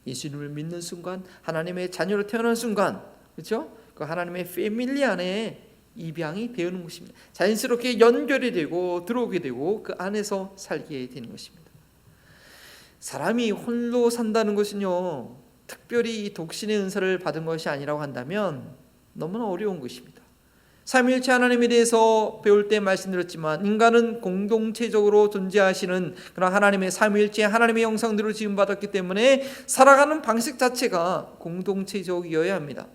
D: 예수님을 믿는 순간, 하나님의 자녀로 태어난 순간, 그렇죠? 그 하나님의 패밀리 안에 입양이 되는 것입니다. 자연스럽게 연결이 되고 들어오게 되고 그 안에서 살게 되는 것입니다. 사람이 홀로 산다는 것은요, 특별히 독신의 은사를 받은 것이 아니라고 한다면 너무나 어려운 것입니다. 삼위일체 하나님에 대해서 배울 때 말씀드렸지만, 인간은 공동체적으로 존재하시는 그런 하나님의 삼위일체 하나님의 형상대로 지음받았기 때문에 살아가는 방식 자체가 공동체적이어야 합니다.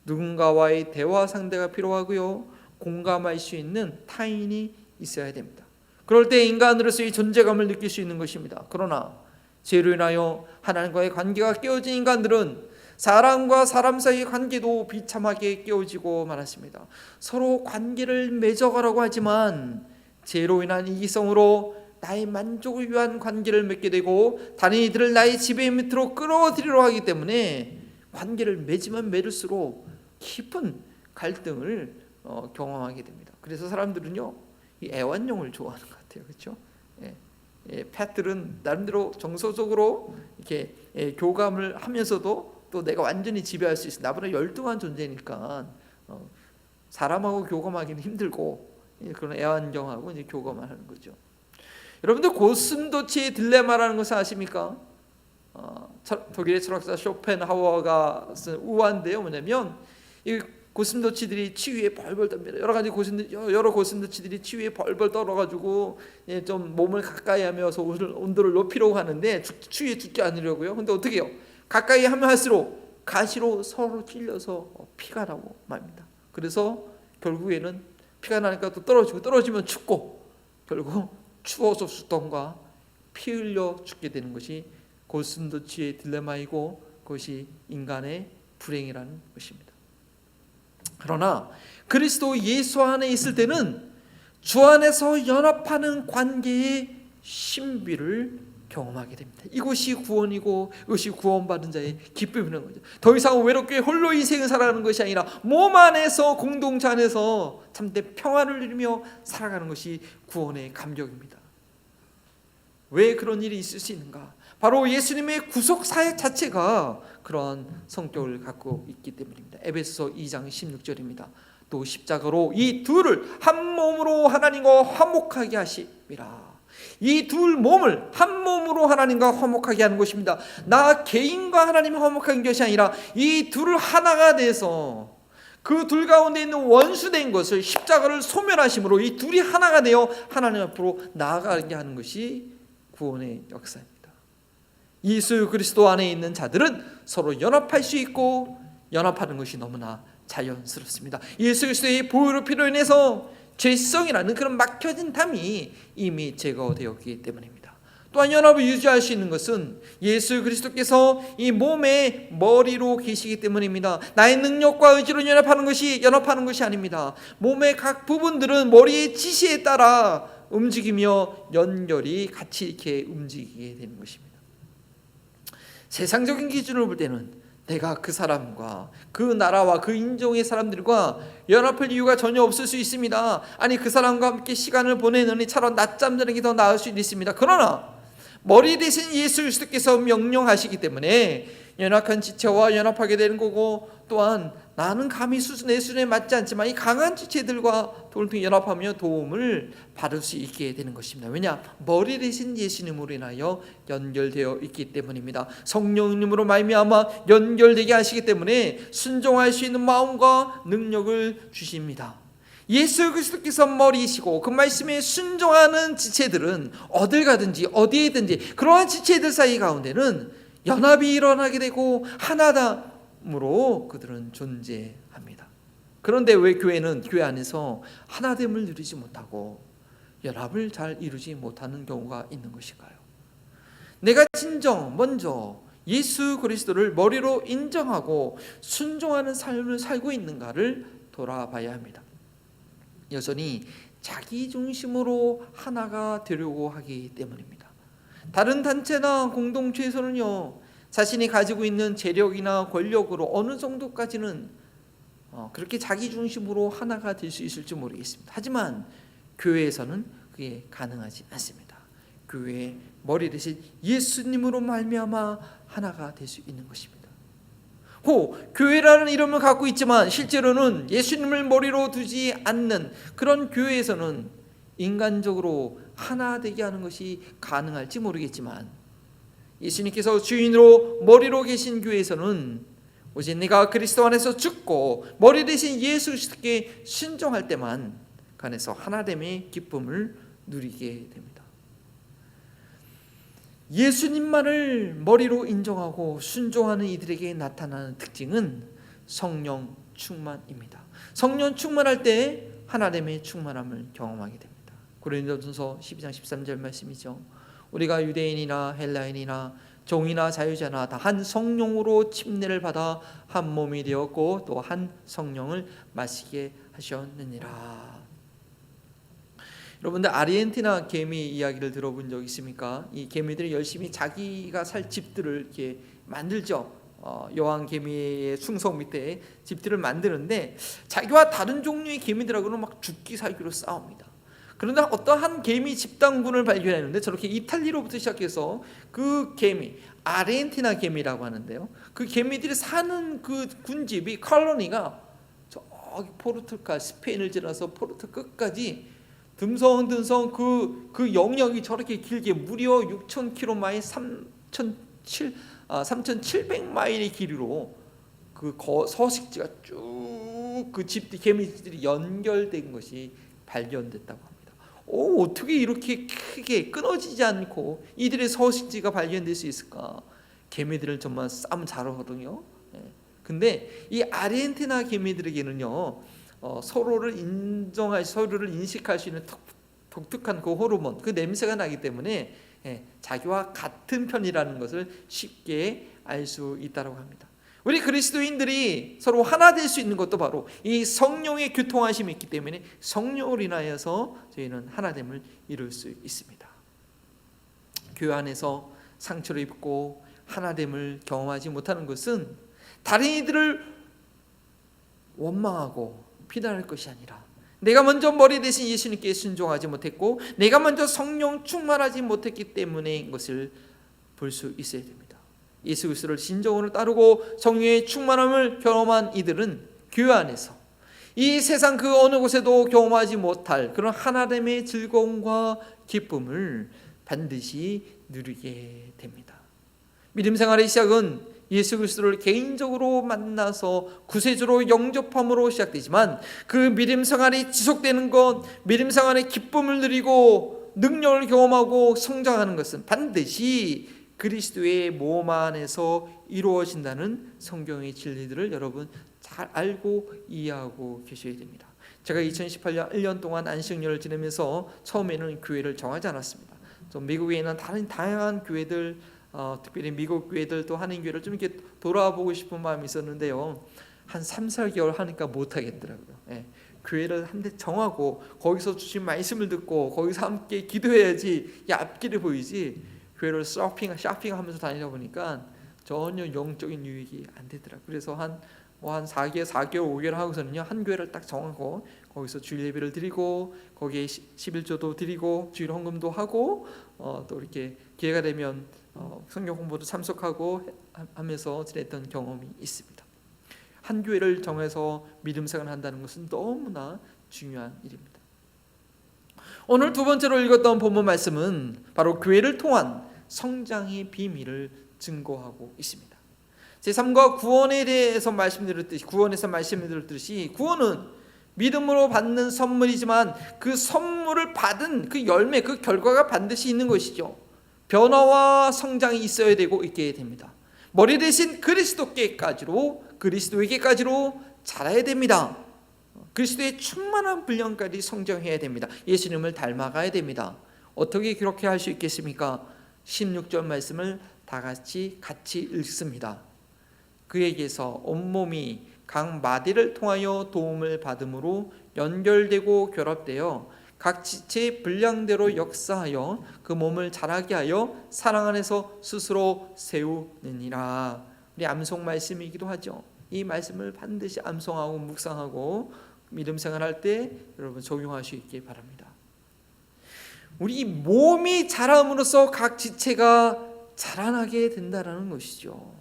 D: 누군가와의 대화 상대가 필요하고요, 공감할 수 있는 타인이 있어야 됩니다. 그럴 때 인간으로서의 존재감을 느낄 수 있는 것입니다. 그러나 죄로 인하여 하나님과의 관계가 깨어진 인간들은 사람과 사람 사이의 관계도 비참하게 깨어지고 말았습니다. 서로 관계를 맺어가라고 하지만 죄로 인한 이기성으로 나의 만족을 위한 관계를 맺게 되고 다른 이들을 나의 지배 밑으로 끌어들이려 하기 때문에 관계를 맺으면 맺을수록 깊은 갈등을 경험하게 됩니다. 그래서 사람들은요, 이 애완용을 좋아하는 것 같아요, 그렇죠? 펫들은 나름대로 정서적으로 이렇게 교감을 하면서도 또 내가 완전히 지배할 수 있어. 나보다 열등한 존재니까 사람하고 교감하기는 힘들고 그런 애완경하고 이제 교감을 하는 거죠. 여러분들 고슴도치의 딜레마라는 것을 아십니까? 독일의 철학자 쇼펜하우어가 쓴 우화인데요. 뭐냐면 이 고슴도치들이 치위에 벌벌 떱니다. 여러 고슴도치들이 치위에 벌벌 떨어가지고 좀 몸을 가까이 하면서 온도를 높이려고 하는데 추위에 죽지 않으려고요. 근데 어떻게 해요? 가까이 하면 할수록 가시로 서로 찔려서 피가 나고 맙니다. 그래서 결국에는 피가 나니까 또 떨어지면 춥고 결국 추워서 죽던가 피 흘려 죽게 되는 것이 고슴도치의 딜레마이고 그것이 인간의 불행이라는 것입니다. 그러나 그리스도 예수 안에 있을 때는 주 안에서 연합하는 관계의 신비를 경험하게 됩니다. 이것이 구원이고 이것이 구원받은 자의 기쁨이라는 거죠. 더 이상 외롭게 홀로 인생을 살아가는 것이 아니라 몸 안에서, 공동체 안에서 참된 평안을 누리며 살아가는 것이 구원의 감격입니다. 왜 그런 일이 있을 수 있는가? 바로 예수님의 구속 사역 자체가 그러한 성격을 갖고 있기 때문입니다. 에베소서 2장 16절입니다. 또 십자가로 이 둘을 한 몸으로 하나님과 화목하게 하심이라. 이 둘 몸을 한 몸으로 하나님과 화목하게 하는 것입니다. 나 개인과 하나님이 화목한 것이 아니라 이 둘을 하나가 돼서 그 둘 가운데 있는 원수된 것을 십자가를 소멸하심으로 이 둘이 하나가 되어 하나님 앞으로 나아가게 하는 것이 구원의 역사입니다. 예수 그리스도 안에 있는 자들은 서로 연합할 수 있고 연합하는 것이 너무나 자연스럽습니다. 예수 그리스도의 보혈의 피로 인해서 죄성이라는 그런 막혀진 담이 이미 제거되었기 때문입니다. 또한 연합을 유지할 수 있는 것은 예수 그리스도께서 이 몸의 머리로 계시기 때문입니다. 나의 능력과 의지로 연합하는 것이 아닙니다. 몸의 각 부분들은 머리의 지시에 따라 움직이며 연결이 같이 이렇게 움직이게 되는 것입니다. 세상적인 기준으로 볼 때는 내가 그 사람과 그 나라와 그 인종의 사람들과 연합할 이유가 전혀 없을 수 있습니다. 아니 그 사람과 함께 시간을 보내느니 차라리 낮잠 자는 게 더 나을 수 있습니다. 그러나 머리 대신 예수 그리스도께서 명령하시기 때문에 연약한 지체와 연합하게 되는 거고, 또한 나는 감히 내 수준에 맞지 않지만 이 강한 지체들과 연합하며 도움을 받을 수 있게 되는 것입니다. 왜냐? 머리 대신 예수님으로 인하여 연결되어 있기 때문입니다. 성령님으로 말미암아 연결되게 하시기 때문에 순종할 수 있는 마음과 능력을 주십니다. 예수 그리스도께서 머리이시고 그 말씀에 순종하는 지체들은 어딜 가든지 어디에든지 그러한 지체들 사이 가운데는 연합이 일어나게 되고 하나다 기쁨으로 그들은 존재합니다. 그런데 왜 교회는 교회 안에서 하나됨을 누리지 못하고 연합을 잘 이루지 못하는 경우가 있는 것일까요? 내가 먼저 예수 그리스도를 머리로 인정하고 순종하는 삶을 살고 있는가를 돌아봐야 합니다. 여전히 자기 중심으로 하나가 되려고 하기 때문입니다. 다른 단체나 공동체에서는요, 자신이 가지고 있는 재력이나 권력으로 어느 정도까지는 그렇게 자기 중심으로 하나가 될 수 있을지 모르겠습니다. 하지만 교회에서는 그게 가능하지 않습니다. 교회의 머리 대신 예수님으로 말미암아 하나가 될 수 있는 것입니다. 교회라는 이름을 갖고 있지만 실제로는 예수님을 머리로 두지 않는 그런 교회에서는 인간적으로 하나 되게 하는 것이 가능할지 모르겠지만, 예수님께서 주인으로 머리로 계신 교회에서는 오직 내가 그리스도 안에서 죽고 머리 대신 예수 그리스도께 순종할 때만 그 안에서 하나됨의 기쁨을 누리게 됩니다. 예수님만을 머리로 인정하고 순종하는 이들에게 나타나는 특징은 성령 충만입니다. 성령 충만할 때 하나님의 충만함을 경험하게 됩니다. 고린도전서 12장 13절 말씀이죠. 우리가 유대인이나 헬라인이나 종이나 자유자나 다 한 성령으로 침례를 받아 한 몸이 되었고 또 한 성령을 마시게 하셨느니라. 여러분들 아르헨티나 개미 이야기를 들어본 적 있습니까? 이 개미들이 열심히 자기가 살 집들을 이렇게 만들죠. 여왕 개미의 충성 밑에 집들을 만드는데 자기와 다른 종류의 개미들하고는 막 죽기 살기로 싸웁니다. 그런데 어떠한 개미 집단군을 발견했는데 저렇게 이탈리아로부터 시작해서 그 개미, 아르헨티나 개미라고 하는데요, 그 개미들이 사는 그 군집이 컬러니가 저기 포르투갈 스페인을 지나서 포르투갈 끝까지 듬성듬성 그 영역이 저렇게 길게 무려 6,000km 3,700마일의 길이로 그 서식지가 쭉 그 집들 개미들이 연결된 것이 발견됐다고 합니다. 어떻게 이렇게 크게 끊어지지 않고 이들의 서식지가 발견될 수 있을까? 개미들은 정말 싸움 잘하거든요. 근데 이 아르헨티나 개미들에게는요, 서로를 인식할 수 있는 독특한 그 호르몬, 그 냄새가 나기 때문에 자기와 같은 편이라는 것을 쉽게 알 수 있다고 합니다. 우리 그리스도인들이 서로 하나 될 수 있는 것도 바로 이 성령의 교통하심이 있기 때문에 성령을 인하여서 저희는 하나됨을 이룰 수 있습니다. 교회 안에서 상처를 입고 하나됨을 경험하지 못하는 것은 다른 이들을 원망하고 비난할 것이 아니라 내가 먼저 머리 대신 예수님께 순종하지 못했고 내가 먼저 성령 충만하지 못했기 때문인 것을 볼 수 있어야 됩니다. 예수 그리스도를 진정으로 따르고 성령의 충만함을 경험한 이들은 교회 안에서 이 세상 그 어느 곳에도 경험하지 못할 그런 하나됨의 즐거움과 기쁨을 반드시 누리게 됩니다. 믿음 생활의 시작은 예수 그리스도를 개인적으로 만나서 구세주로 영접함으로 시작되지만 그 믿음 생활이 지속되는 것, 믿음 생활의 기쁨을 누리고 능력을 경험하고 성장하는 것은 반드시 그리스도의 몸 안에서 이루어진다는 성경의 진리들을 여러분 잘 알고 이해하고 계셔야 됩니다. 제가 2018년 1년 동안 안식년을 지내면서 처음에는 교회를 정하지 않았습니다. 좀 미국에 있는 다양한 교회들, 특별히 미국 교회들 또 한인 교회를 좀 이렇게 돌아보고 싶은 마음이 있었는데요. 한 3, 4개월 하니까 못하겠더라고요. 교회를 한 대 정하고 거기서 주신 말씀을 듣고 거기서 함께 기도해야지 앞길이 보이지, 교회를 쇼핑하면서 다니다 보니까 전혀 영적인 유익이 안 되더라고요. 그래서 한 4개월, 5개월 하고서는요, 한 교회를 딱 정하고 거기서 주일 예배를 드리고 거기에 11조도 드리고 주일 헌금도 하고 또 이렇게 기회가 되면 성경 공부도 참석하고 하면서 지냈던 경험이 있습니다. 한 교회를 정해서 믿음 생활을 한다는 것은 너무나 중요한 일입니다. 오늘 두 번째로 읽었던 본문 말씀은 바로 교회를 통한 성장의 비밀을 증거하고 있습니다. 제3과 구원에 대해서 구원에서 말씀드렸듯이 구원은 믿음으로 받는 선물이지만 그 선물을 받은 그 열매, 그 결과가 반드시 있는 것이죠. 변화와 성장이 있어야 되고 있게 됩니다. 머리 대신 그리스도께까지로 그리스도에게까지로 자라야 됩니다. 그리스도의 충만한 분량까지 성장해야 됩니다. 예수님을 닮아가야 됩니다. 어떻게 그렇게 할 수 있겠습니까? 16절 말씀을 다 같이 읽습니다. 그에게서 온몸이 각 마디를 통하여 도움을 받음으로 연결되고 결합되어 각 지체의 분량대로 역사하여 그 몸을 자라게 하여 사랑 안에서 스스로 세우느니라. 우리 암송 말씀이기도 하죠. 이 말씀을 반드시 암송하고 묵상하고 믿음 생활할 때 여러분 적용할 수 있기 바랍니다. 우리 몸이 자람으로써 각 지체가 자라나게 된다는 것이죠.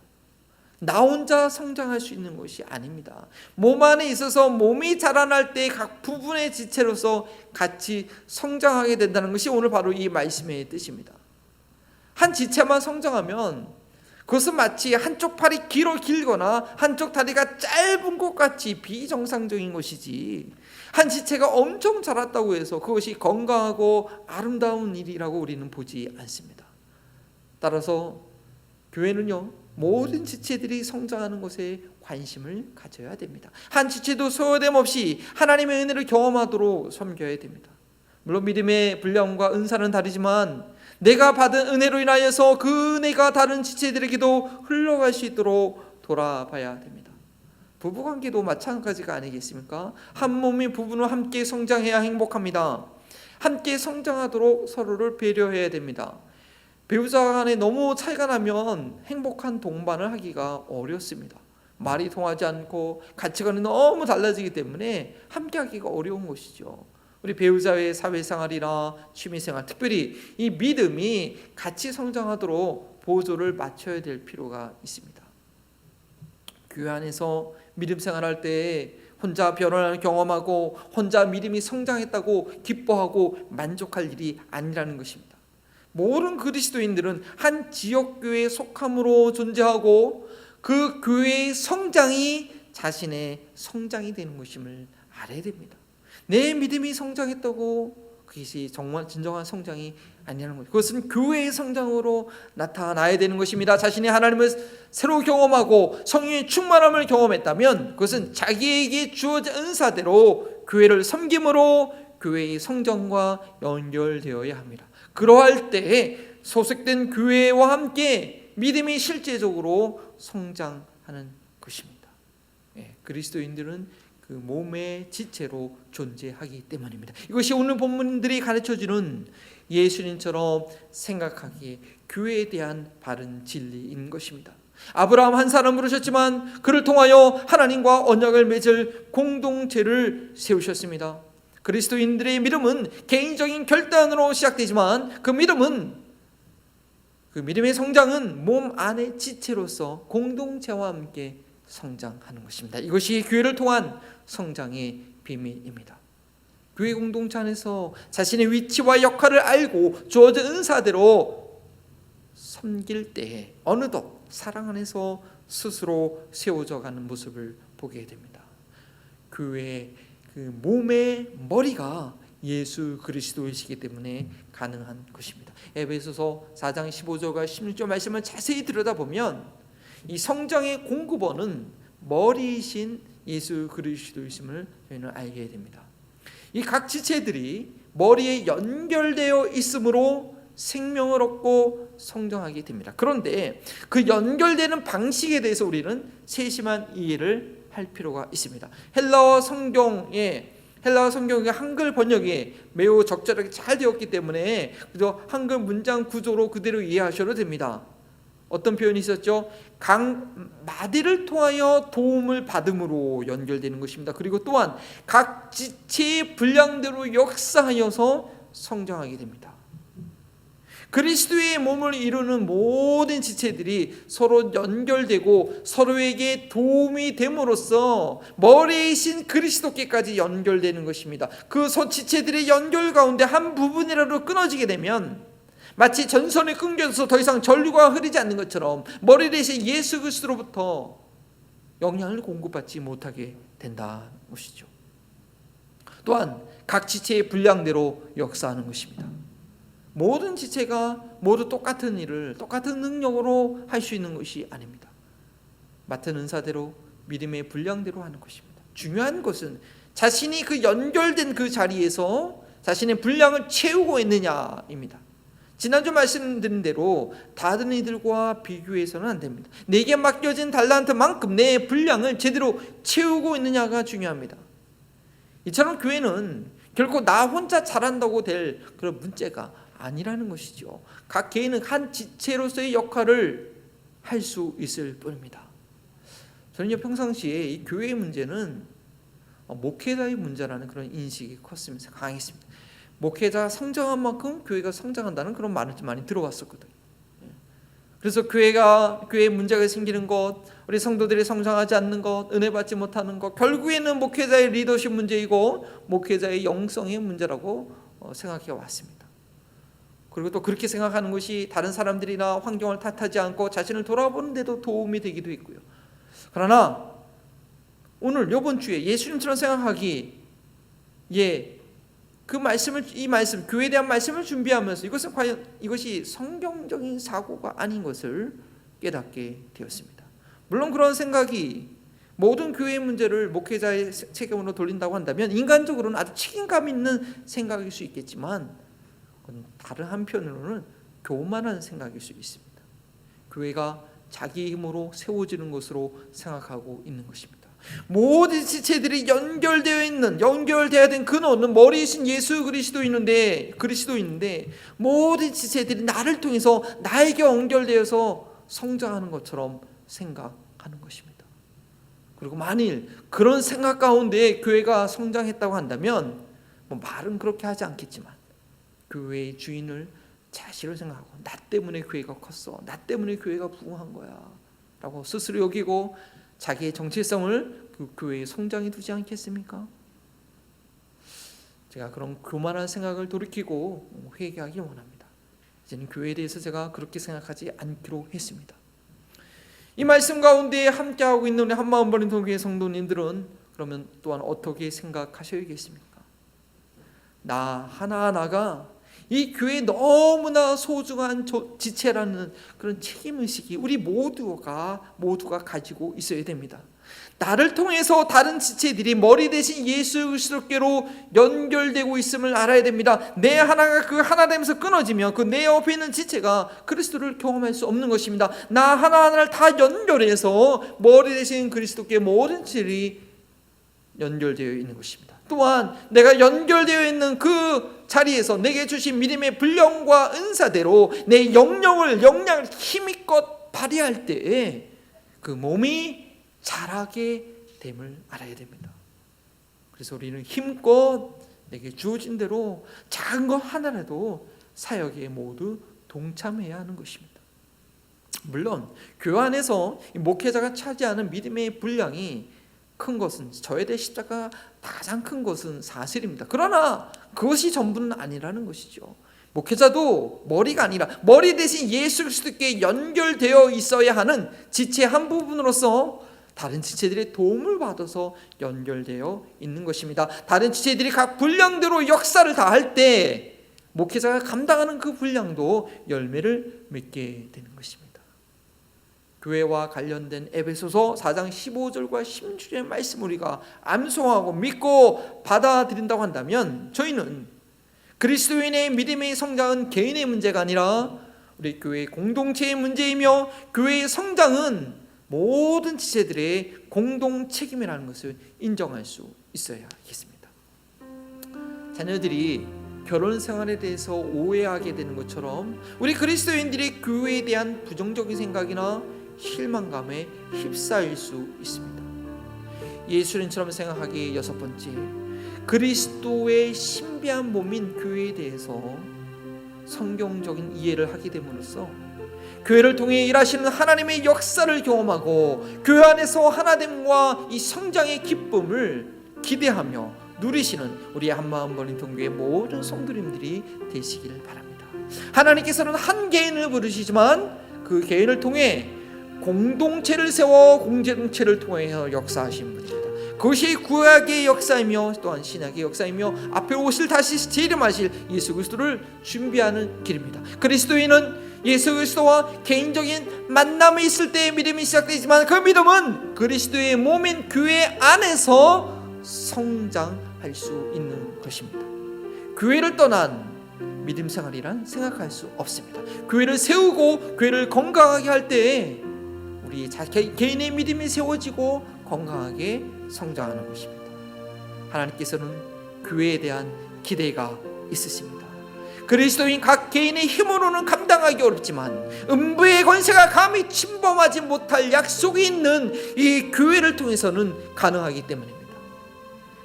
D: 나 혼자 성장할 수 있는 것이 아닙니다. 몸 안에 있어서 몸이 자라날 때 각 부분의 지체로서 같이 성장하게 된다는 것이 오늘 바로 이 말씀의 뜻입니다. 한 지체만 성장하면 그것은 마치 한쪽 팔이 길거나 한쪽 다리가 짧은 것 같이 비정상적인 것이지, 한 지체가 엄청 자랐다고 해서 그것이 건강하고 아름다운 일이라고 우리는 보지 않습니다. 따라서 교회는요, 모든 지체들이 성장하는 것에 관심을 가져야 됩니다. 한 지체도 소요됨 없이 하나님의 은혜를 경험하도록 섬겨야 됩니다. 물론 믿음의 분량과 은사는 다르지만 내가 받은 은혜로 인하여서 그 은혜가 다른 지체들에게도 흘러갈 수 있도록 돌아봐야 됩니다. 부부관계도 마찬가지가 아니겠습니까? 한 몸의 부부는 함께 성장해야 행복합니다. 함께 성장하도록 서로를 배려해야 됩니다. 배우자 간에 너무 차이가 나면 행복한 동반을 하기가 어렵습니다. 말이 통하지 않고 가치관이 너무 달라지기 때문에 함께 하기가 어려운 것이죠. 우리 배우자의 사회생활이나 취미생활, 특별히 이 믿음이 같이 성장하도록 보조를 맞춰야 될 필요가 있습니다. 교회 안에서 믿음 생활할 때 혼자 변화를 경험하고 혼자 믿음이 성장했다고 기뻐하고 만족할 일이 아니라는 것입니다. 모든 그리스도인들은 한 지역교회에 속함으로 존재하고 그 교회의 성장이 자신의 성장이 되는 것임을 알아야 됩니다. 내 믿음이 성장했다고 그것이 정말 진정한 성장이 아니라는 것이죠. 그것은 교회의 성장으로 나타나야 되는 것입니다. 자신이 하나님을 새로 경험하고 성령의 충만함을 경험했다면 그것은 자기에게 주어진 은사대로 교회를 섬김으로 교회의 성장과 연결되어야 합니다. 그러할 때 소속된 교회와 함께 믿음이 실제적으로 성장하는 것입니다. 그리스도인들은 그 몸의 지체로 존재하기 때문입니다. 이것이 오늘 본문들이 가르쳐주는 예수님처럼 생각하기에 교회에 대한 바른 진리인 것입니다. 아브라함 한 사람으로 오셨지만 그를 통하여 하나님과 언약을 맺을 공동체를 세우셨습니다. 그리스도인들의 믿음은 개인적인 결단으로 시작되지만 그 믿음의 성장은 몸 안의 지체로서 공동체와 함께 성장하는 것입니다. 이것이 교회를 통한 성장의 비밀입니다. 교회 공동체 안에서 자신의 위치와 역할을 알고 주어진 은사대로 섬길 때에 어느덧 사랑 안에서 스스로 세워져 가는 모습을 보게 됩니다. 교회의 그 몸의 머리가 예수 그리스도이시기 때문에 가능한 것입니다. 에베소서 4장 15절과 16절 말씀을 자세히 들여다보면 이 성장의 공급원은 머리이신 예수 그리스도이심을 저희는 알게 됩니다. 이 각 지체들이 머리에 연결되어 있으므로 생명을 얻고 성장하게 됩니다. 그런데 그 연결되는 방식에 대해서 우리는 세심한 이해를 할 필요가 있습니다. 헬라어 성경의 한글 번역이 매우 적절하게 잘 되었기 때문에 그저 한글 문장 구조로 그대로 이해하셔도 됩니다. 어떤 표현이 있었죠? 각 마디를 통하여 도움을 받음으로 연결되는 것입니다. 그리고 또한 각 지체의 분량대로 역사하여서 성장하게 됩니다. 그리스도의 몸을 이루는 모든 지체들이 서로 연결되고 서로에게 도움이 됨으로써 머리이신 그리스도께까지 연결되는 것입니다. 그 지체들의 연결 가운데 한 부분이라도 끊어지게 되면 마치 전선이 끊겨서 더 이상 전류가 흐르지 않는 것처럼 머리 대신 예수 그리스도로부터 영향을 공급받지 못하게 된다는 것이죠. 또한 각 지체의 분량대로 역사하는 것입니다. 모든 지체가 모두 똑같은 일을 똑같은 능력으로 할 수 있는 것이 아닙니다. 맡은 은사대로 믿음의 분량대로 하는 것입니다. 중요한 것은 자신이 그 연결된 그 자리에서 자신의 분량을 채우고 있느냐입니다. 지난주 말씀드린 대로 다른 이들과 비교해서는 안 됩니다. 내게 맡겨진 달란트만큼 내 분량을 제대로 채우고 있느냐가 중요합니다. 이처럼 교회는 결코 나 혼자 잘한다고 될 그런 문제가 아니라는 것이죠. 각 개인은 한 지체로서의 역할을 할 수 있을 뿐입니다. 저는 평상시에 이 교회의 문제는 목회자의 문제라는 그런 인식이 컸습니다. 강했습니다. 목회자가 성장한 만큼 교회가 성장한다는 그런 말을 많이 들어왔었거든요. 그래서 교회에 문제가 생기는 것, 우리 성도들이 성장하지 않는 것, 은혜 받지 못하는 것, 결국에는 목회자의 리더십 문제이고 목회자의 영성의 문제라고 생각해 왔습니다. 그리고 또 그렇게 생각하는 것이 다른 사람들이나 환경을 탓하지 않고 자신을 돌아보는 데도 도움이 되기도 했고요. 그러나 오늘 이번 주에 예수님처럼 생각하기 이 말씀 교회에 대한 말씀을 준비하면서 이것은 과연 이것이 성경적인 사고가 아닌 것을 깨닫게 되었습니다. 물론 그런 생각이 모든 교회의 문제를 목회자의 책임으로 돌린다고 한다면 인간적으로는 아주 책임감 있는 생각일 수 있겠지만 다른 한편으로는 교만한 생각일 수 있습니다. 교회가 자기 힘으로 세워지는 것으로 생각하고 있는 것입니다. 모든 지체들이 연결되어야 된 근원은 머리이신 예수 그리스도인인데 모든 지체들이 나를 통해서 나에게 연결되어서 성장하는 것처럼 생각하는 것입니다. 그리고 만일 그런 생각 가운데 교회가 성장했다고 한다면 말은 그렇게 하지 않겠지만 교회의 주인을 자신을 생각하고 나 때문에 교회가 컸어, 나 때문에 교회가 부흥한 거야 라고 스스로 여기고 자기의 정체성을 그 교회의 성장에 두지 않겠습니까? 제가 그런 교만한 생각을 돌이키고 회개하기 원합니다. 이제는 교회에 대해서 제가 그렇게 생각하지 않기로 했습니다. 이 말씀 가운데 함께하고 있는 우리 한마음 버린 교회 성도님들은 그러면 또한 어떻게 생각하셔야겠습니까? 나 하나하나가 이 교회에 너무나 소중한 지체라는 그런 책임의식이 우리 모두가 가지고 있어야 됩니다. 나를 통해서 다른 지체들이 머리 대신 예수 그리스도께로 연결되고 있음을 알아야 됩니다. 내 하나가 그 하나됨에서 끊어지면 그 내 옆에 있는 지체가 그리스도를 경험할 수 없는 것입니다. 나 하나하나를 다 연결해서 머리 대신 그리스도께 모든 지체들이 연결되어 있는 것입니다. 또한 내가 연결되어 있는 그 자리에서 내게 주신 믿음의 분량과 은사대로 내 영향을 힘껏 발휘할 때에 그 몸이 자라게 됨을 알아야 됩니다. 그래서 우리는 힘껏 내게 주어진 대로 작은 것 하나라도 사역에 모두 동참해야 하는 것입니다. 물론 교회 안에서 목회자가 차지하는 믿음의 분량이 큰 것은 저에 대해 십자가 가장 큰 것은 사실입니다. 그러나 그것이 전부는 아니라는 것이죠. 목회자도 머리가 아니라 머리 대신 예수 그리스도께 연결되어 있어야 하는 지체 한 부분으로서 다른 지체들의 도움을 받아서 연결되어 있는 것입니다. 다른 지체들이 각 분량대로 역사를 다할 때 목회자가 감당하는 그 분량도 열매를 맺게 되는 것입니다. 교회와 관련된 에베소서 4장 15절과 16절의 말씀 우리가 암송하고 믿고 받아들인다고 한다면 저희는 그리스도인의 믿음의 성장은 개인의 문제가 아니라 우리 교회의 공동체의 문제이며 교회의 성장은 모든 지체들의 공동 책임이라는 것을 인정할 수 있어야겠습니다. 자녀들이 결혼 생활에 대해서 오해하게 되는 것처럼 우리 그리스도인들이 교회에 대한 부정적인 생각이나 실망감에 휩싸일 수 있습니다. 예수님처럼 생각하기 여섯 번째, 그리스도의 신비한 몸인 교회에 대해서 성경적인 이해를 하게 됨으로써 교회를 통해 일하시는 하나님의 역사를 경험하고 교회 안에서 하나됨과 이 성장의 기쁨을 기대하며 누리시는 우리 한마음 버린 동교의 모든 성도님들이 되시기를 바랍니다. 하나님께서는 한 개인을 부르시지만 그 개인을 통해 공동체를 세워 공동체를 통해서 역사하신 분입니다. 그것이 구약의 역사이며 또한 신약의 역사이며 앞에 오실 다시 재림하실 예수 그리스도를 준비하는 길입니다. 그리스도인은 예수 그리스도와 개인적인 만남이 있을 때 믿음이 시작되지만 그 믿음은 그리스도의 몸인 교회 안에서 성장할 수 있는 것입니다. 교회를 떠난 믿음 생활이란 생각할 수 없습니다. 교회를 세우고 교회를 건강하게 할 때 우리 개인의 믿음이 세워지고 건강하게 성장하는 것입니다. 하나님께서는 교회에 대한 기대가 있으십니다. 그리스도인 각 개인의 힘으로는 감당하기 어렵지만 음부의 권세가 감히 침범하지 못할 약속이 있는 이 교회를 통해서는 가능하기 때문입니다.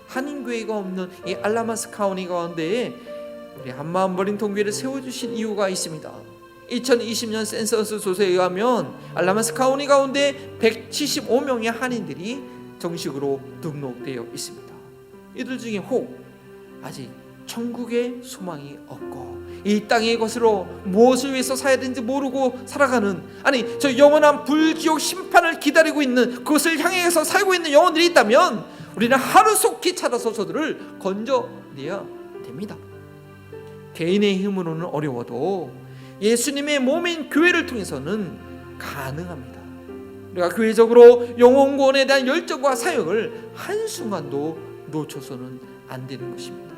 D: 한인교회가 없는 이 알라마스 카운티 가운데에 우리 한마음 버링턴 교회를 세워주신 이유가 있습니다. 2020년 센서스 조사에 의하면 알라마스 카운티 가운데 175명의 한인들이 정식으로 등록되어 있습니다. 이들 중에 혹 아직 천국의 소망이 없고 이 땅의 것으로 무엇을 위해서 살아야 되는지 모르고 살아가는, 아니 저 영원한 불지옥 심판을 기다리고 있는, 그것을 향해서 살고 있는 영혼들이 있다면 우리는 하루속히 찾아서 저들을 건져내야 됩니다. 개인의 힘으로는 어려워도 예수님의 몸인 교회를 통해서는 가능합니다. 우리가 교회적으로 영혼구원에 대한 열정과 사역을 한순간도 놓쳐서는 안 되는 것입니다.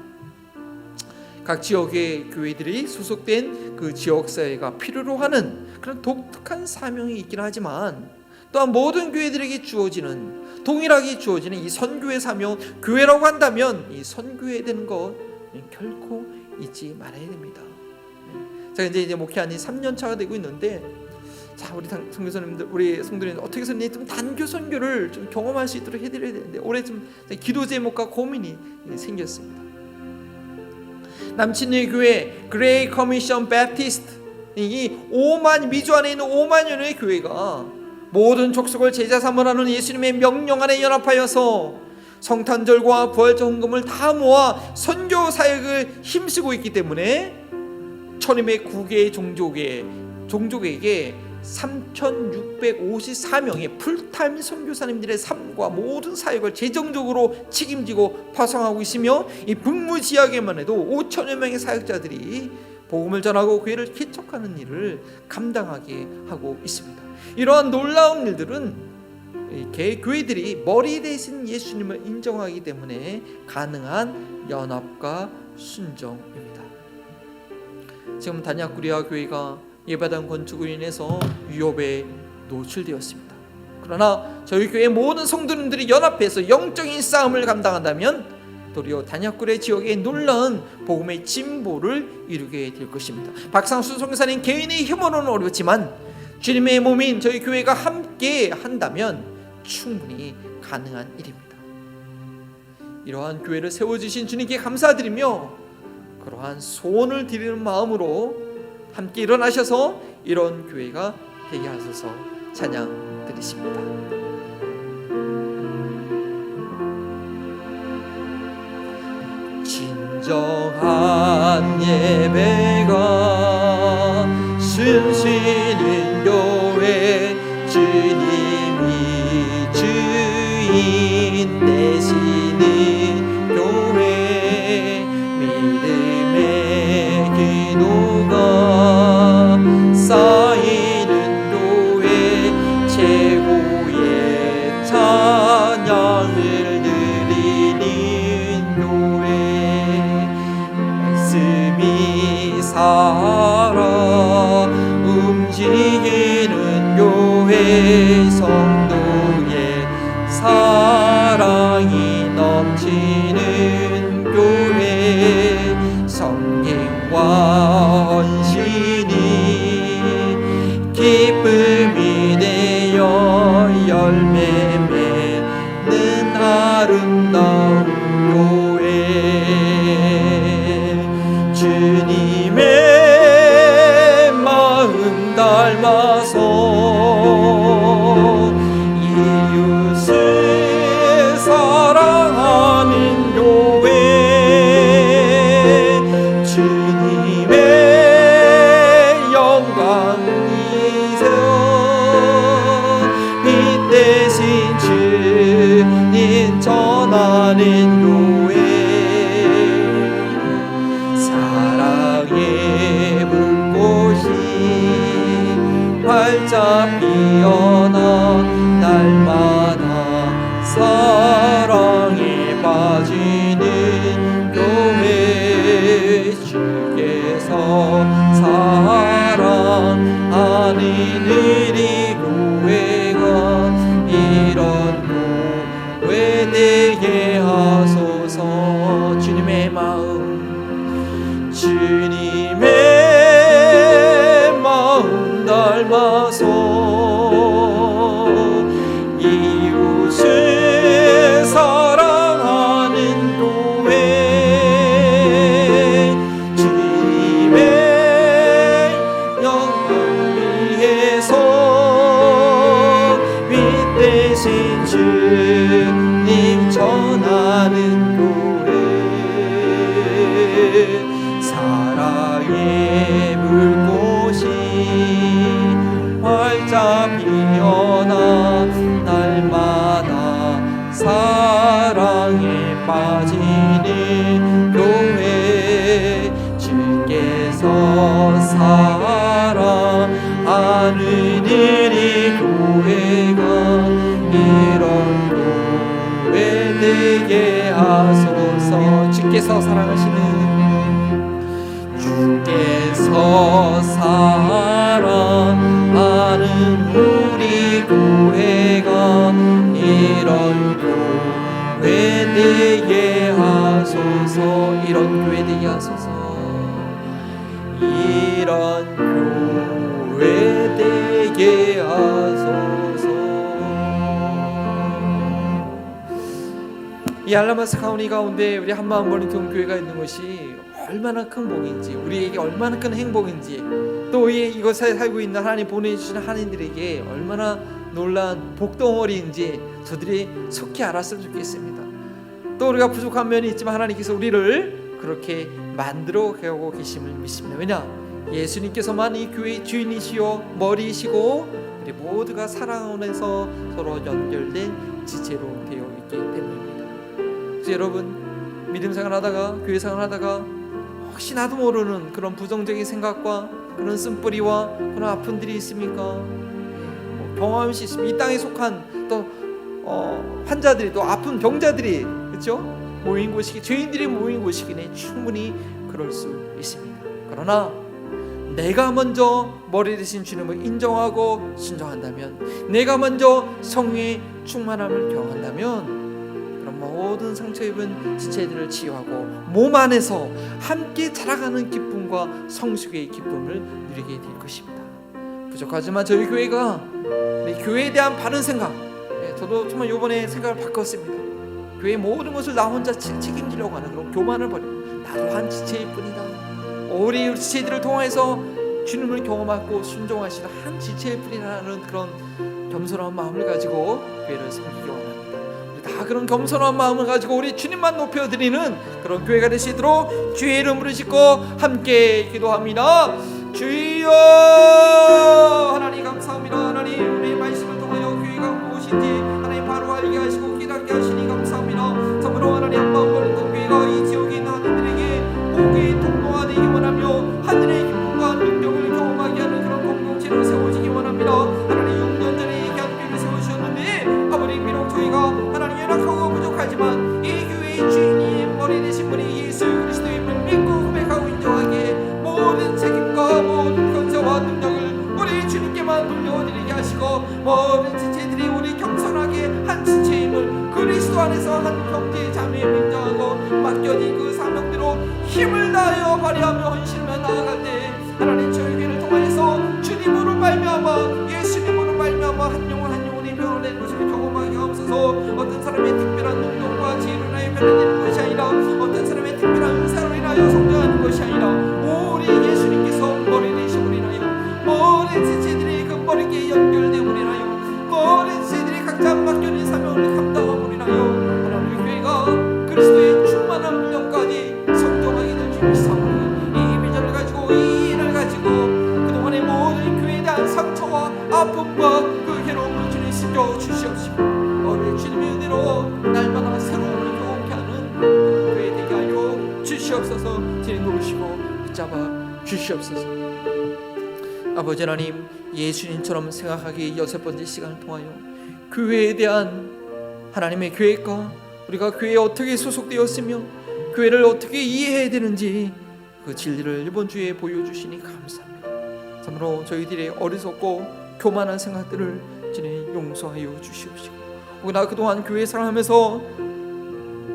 D: 각 지역의 교회들이 소속된 그 지역사회가 필요로 하는 그런 독특한 사명이 있긴 하지만 또한 모든 교회들에게 주어지는, 동일하게 주어지는 이 선교의 사명, 교회라고 한다면 이 선교해야 되는 것 결코 잊지 말아야 됩니다. 제가 이제 목회한 지 3년 차가 되고 있는데, 자 우리 선교사님들, 우리 성도님들 어떻게 해서는 좀 단교 선교를 좀 경험할 수 있도록 해드려야 되는데 올해 좀 기도 제목과 고민이 생겼습니다. 남친의 교회 그레이 커미션 배프티스트, 이 5만 미주 안에 있는 5만여의 교회가 모든 족속을 제자 삼으라는 예수님의 명령 안에 연합하여서 성탄절과 부활절 헌금을 다 모아 선교 사역을 힘쓰고 있기 때문에 1209개의 종족에게 3,654명의 풀타임 선교사님들의 삶과 모든 사역을 재정적으로 책임지고 파송하고 있으며 이 북무 지역에만 해도 5천여 명의 사역자들이 복음을 전하고 교회를 개척하는 일을 감당하게 하고 있습니다. 이러한 놀라운 일들은 교회들이 머리 대신 예수님을 인정하기 때문에 가능한 연합과 순종입니다. 지금 단약구리아 교회가 예배당 건축으로 인해서 위협에 노출되었습니다. 그러나 저희 교회 모든 성도님들이 연합해서 영적인 싸움을 감당한다면 도리어 단약구리 지역의 놀라운 복음의 진보를 이루게 될 것입니다. 박상수 선교사님 개인의 힘으로는 어렵지만 주님의 몸인 저희 교회가 함께 한다면 충분히 가능한 일입니다. 이러한 교회를 세워주신 주님께 감사드리며 그러한 소원을 드리는 마음으로 함께 일어나셔서 이런 교회가 되게 하소서 찬양 드리십니다. 진정한 예배가 숨쉬는 교회, 주님이 주인 되시는 교회, 믿음의 기도가 쌓이는 교회, 최고의 찬양을 드리는 교회, 말씀이 살아 움직이는 교회, 성도의 사랑이 넘치는 교회, 성령과 헌신이 기쁨이 되어 열매 맺는 아름다운 교회, 주님의 마음 닮아서 이웃을 사랑하는 교회, 주님의 영광이세요. 빛 대신 주님 전하는 교회, 사랑의 불꽃이 활짝 피어나 날마다 사랑에 빠지는 교회 주께서 사랑하는 우리 교회가 이런 교회 되게 하소서. 주님의 마음 닮아서 이웃을 사랑하는 교회 주님의 영광 위해서 빛대신 주님 전하는 교회 사랑의 불꽃이 활짝 피어나 날마다 사랑에 빠지는 교회 주께서 사랑하는 우리 교회가 이런 교회 되게 하소서. 주께서 사랑하시는 주께서 사랑하는 우리 교회가 이런 교회 되게 하소서. 이런 교회 되게 하소서. 이런 교회 되게 하소서. 이 알라마스 카운티 가운데 우리 한마음 버링턴 교회가 있는 것이 얼마나 큰 복인지, 우리에게 얼마나 큰 행복인지, 또 이곳에 살고 있는 하나님 보내주시는 하나님들에게 얼마나 놀라운 복덩어리인지 저들이 속히 알았으면 좋겠습니다. 또 우리가 부족한 면이 있지만 하나님께서 우리를 그렇게 만들어 가고 계심을 믿습니다. 왜냐? 예수님께서만 이 교회의 주인이시요 머리이시고 우리 모두가 사랑 안에서 서로 연결된 지체로 되어 있기 때문입니다. 그래서 여러분, 믿음 생활하다가 교회 생활하다가 혹시 나도 모르는 그런 부정적인 생각과 그런 쓴뿌리와 그런 아픔들이 있습니까? 경험할 수 있습니다. 이 땅에 속한 또 환자들이, 또 아픈 병자들이, 그렇죠? 모인 곳이기, 죄인들이 모인 곳이기에 충분히 그럴 수 있습니다. 그러나 내가 먼저 머리 대신 주님을 인정하고 순종한다면, 내가 먼저 성령의 충만함을 경험한다면 그런 모든 상처 입은 지체들을 치유하고 몸 안에서 함께 자라가는 기쁨과 성숙의 기쁨을 누리게 될 것입니다. 부족하지만 저희 교회가 우리 교회에 대한 바른 생각, 저도 정말 이번에 생각을 바꿨습니다. 교회 모든 것을 나 혼자 책임지려고 하는 그런 교만을 버리고 나도 한 지체일 뿐이다. 우리 지체들을 통해서 주님을 경험하고 순종하시는 한 지체일 뿐이라는 그런 겸손한 마음을 가지고 교회를 섬기기 원합니다. 우리 다 그런 겸손한 마음을 가지고 우리 주님만 높여드리는 그런 교회가 되시도록 주의 이름으로 짓고 함께 기도합니다. 주여, 하나님 감사합니다. 하나님, 우리 말씀을 통하여 교회가 무엇인지 하나님 바로 알게 하시고 깨닫게 하시니 감사합니다. 참으로 하나님 한마음 버릇던 교회가 이 지역에 있는 하나님들에게 복의 통로가 되기 원하며 하늘의 기쁨과 능력을 경험하게 하는 그런 공동체를 세워지기 원합니다. 하나님 6년 전에 얘기한 교회를 세우셨는데 아무리 비록 저희가 하나님 연약하고 부족하지만 이 교회의 주인이 머리 되신 분이 예수 그리스도임을 믿고 고백하고 인정하기에 모든 책임과 모든 권세와 능력을 우리 주님께만 돌려드리게 하시고 모든 지체들이 우리 겸손하게 한 지체임을 그리스도 안에서 한 형제 자매임을 인정하고 맡겨진 그 사명대로 힘을 다하여 발휘하며 헌신하며 나아갈 때 하나님 저희 교회를 통하여서 주님으로 말미암아 예수님으로 말미암아 한 영혼이 변화되는 것을 경험하게 하옵소서. 어떤 사람의 특별한 능력과 지혜로 인하여 변화되는 것이 아니라 어떤 사람의 특별한 은사로 인하여 성장하는 것이 아니라 우리 예수님께서 머리 되심으로 인하여 모든 지체들이 그 머리께 연결됨으로 인하여 모든 지체들이 각자 맡겨진 사명을 감당함으로 인하여 하나님의 교회가 그리스도의 충만한 능력까지 성장하게 될 줄 믿사오니 이 비전을 가지고 이 일을 가지고 그동안의 모든 교회에 대한 상처와 아픔과 그 괴로움을 주님 씻겨 주시옵시고 우리 주님의 은혜로 날마다 새로움을 경험케 하는 교회 되게 하여 주시옵소서. 주님 도우시고 붙잡아 주시옵소서. 아버지 하나님, 예수님처럼 생각하기 6번째 시간을 통하여 교회에 대한 하나님의 계획과 우리가 교회에 어떻게 소속되었으며 교회를 어떻게 이해해야 되는지 그 진리를 이번 주에 보여주시니 감사합니다. 참으로 저희들의 어리석고 교만한 생각들을 주님 용서하여 주시옵시고, 혹여나 그동안 교회 사랑하면서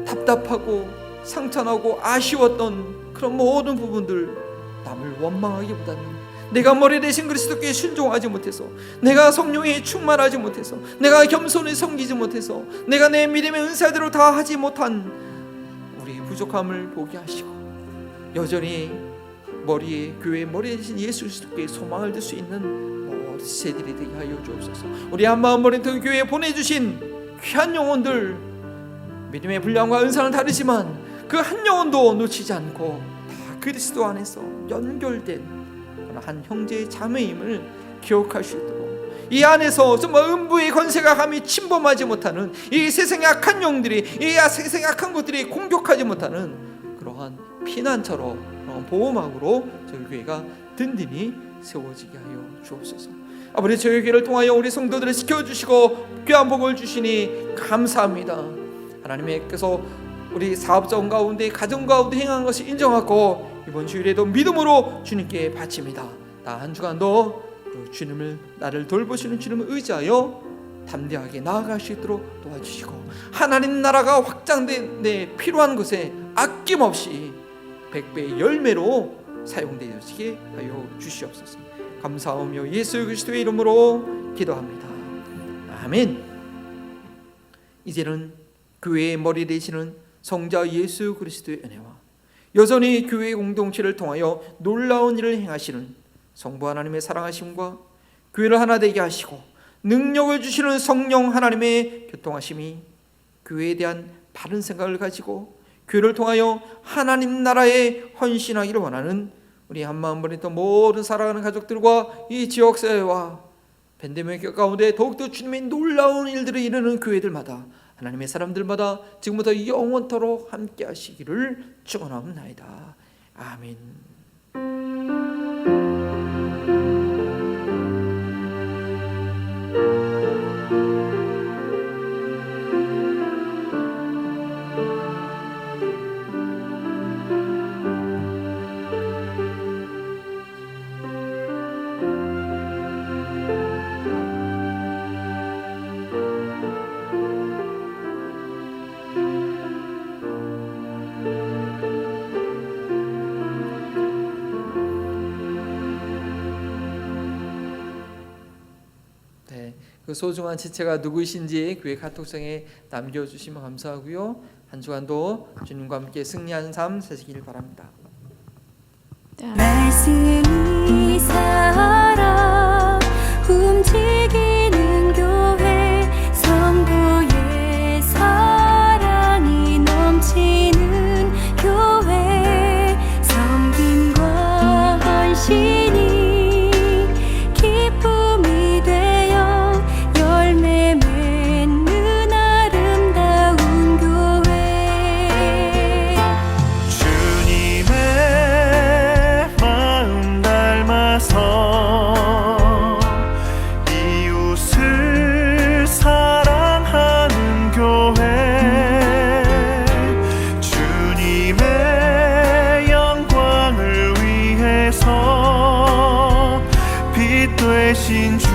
D: 답답하고 상처나고 아쉬웠던 그런 모든 부분들, 남을 원망하기보다는 내가 머리 대신 그리스도께 순종하지 못해서, 내가 성령에 충만하지 못해서, 내가 겸손히 섬기지 못해서, 내가 내 믿음의 은사대로 다 하지 못한 우리 부족함을 보게 하시고, 여전히 교회의 머리 대신 예수 그리스도께 소망을 들 수 있는 모든 세대들이 되게 하여 주옵소서. 우리 한마음 머리통 교회에 보내주신 귀한 영혼들, 믿음의 분량과 은사는 다르지만 그 한 영혼도 놓치지 않고 다 그리스도 안에서 연결된 한 형제의 자매임을 기억할 수 있도록, 이 안에서 정말 음부의 권세가 감히 침범하지 못하는 이 세상의 악한 영들이, 이 세상의 악한 것들이 공격하지 못하는 그러한 피난처로, 그런 보호막으로 저희 교회가 든든히 세워지게 하여 주옵소서. 아버지, 저희 교회를 통하여 우리 성도들을 지켜주시고 귀한 복을 주시니 감사합니다. 하나님께서 우리 사업자원 가운데, 가정 가운데 행한 것을 인정하고 이번 주일에도 믿음으로 주님께 바칩니다. 나 한 주간도 그 주님을, 나를 돌보시는 주님을 의지하여 담대하게 나아갈 수 있도록 도와주시고, 하나님 나라가 확장된 필요한 것에 아낌없이 100배의 열매로 사용되어지게 하여 주시옵소서. 감사하며 예수 그리스도의 이름으로 기도합니다. 아멘. 이제는 교회의 머리 되시는 성자 예수 그리스도의 은혜와 여전히 교회 공동체를 통하여 놀라운 일을 행하시는 성부 하나님의 사랑하심과 교회를 하나 되게 하시고 능력을 주시는 성령 하나님의 교통하심이 교회에 대한 바른 생각을 가지고 교회를 통하여 하나님 나라에 헌신하기를 원하는 우리 한마음 버리던 모든 사랑하는 가족들과 이 지역사회와 팬데믹 가운데 더욱더 주님의 놀라운 일들을 이루는 교회들마다, 하나님의 사람들마다 지금부터 영원토록 함께 하시기를 축원합니다. 아멘. 그 소중한 지체가 누구이신지 교회 카톡성에 남겨주시면 감사하고요. 한 주간도 주님과 함께 승리하는 삶 사시길 바랍니다.
C: 말씀이 살아 움직이는 교회, 성부의 사랑이 넘치는 교회, 섬김과 헌신이 기쁨이 되어 열매 맺는 아름다운 교회.
A: 주님의 마음 닮아서 이웃을 사랑하는 교회, 주님의 영광을 위해서 빛 되신 주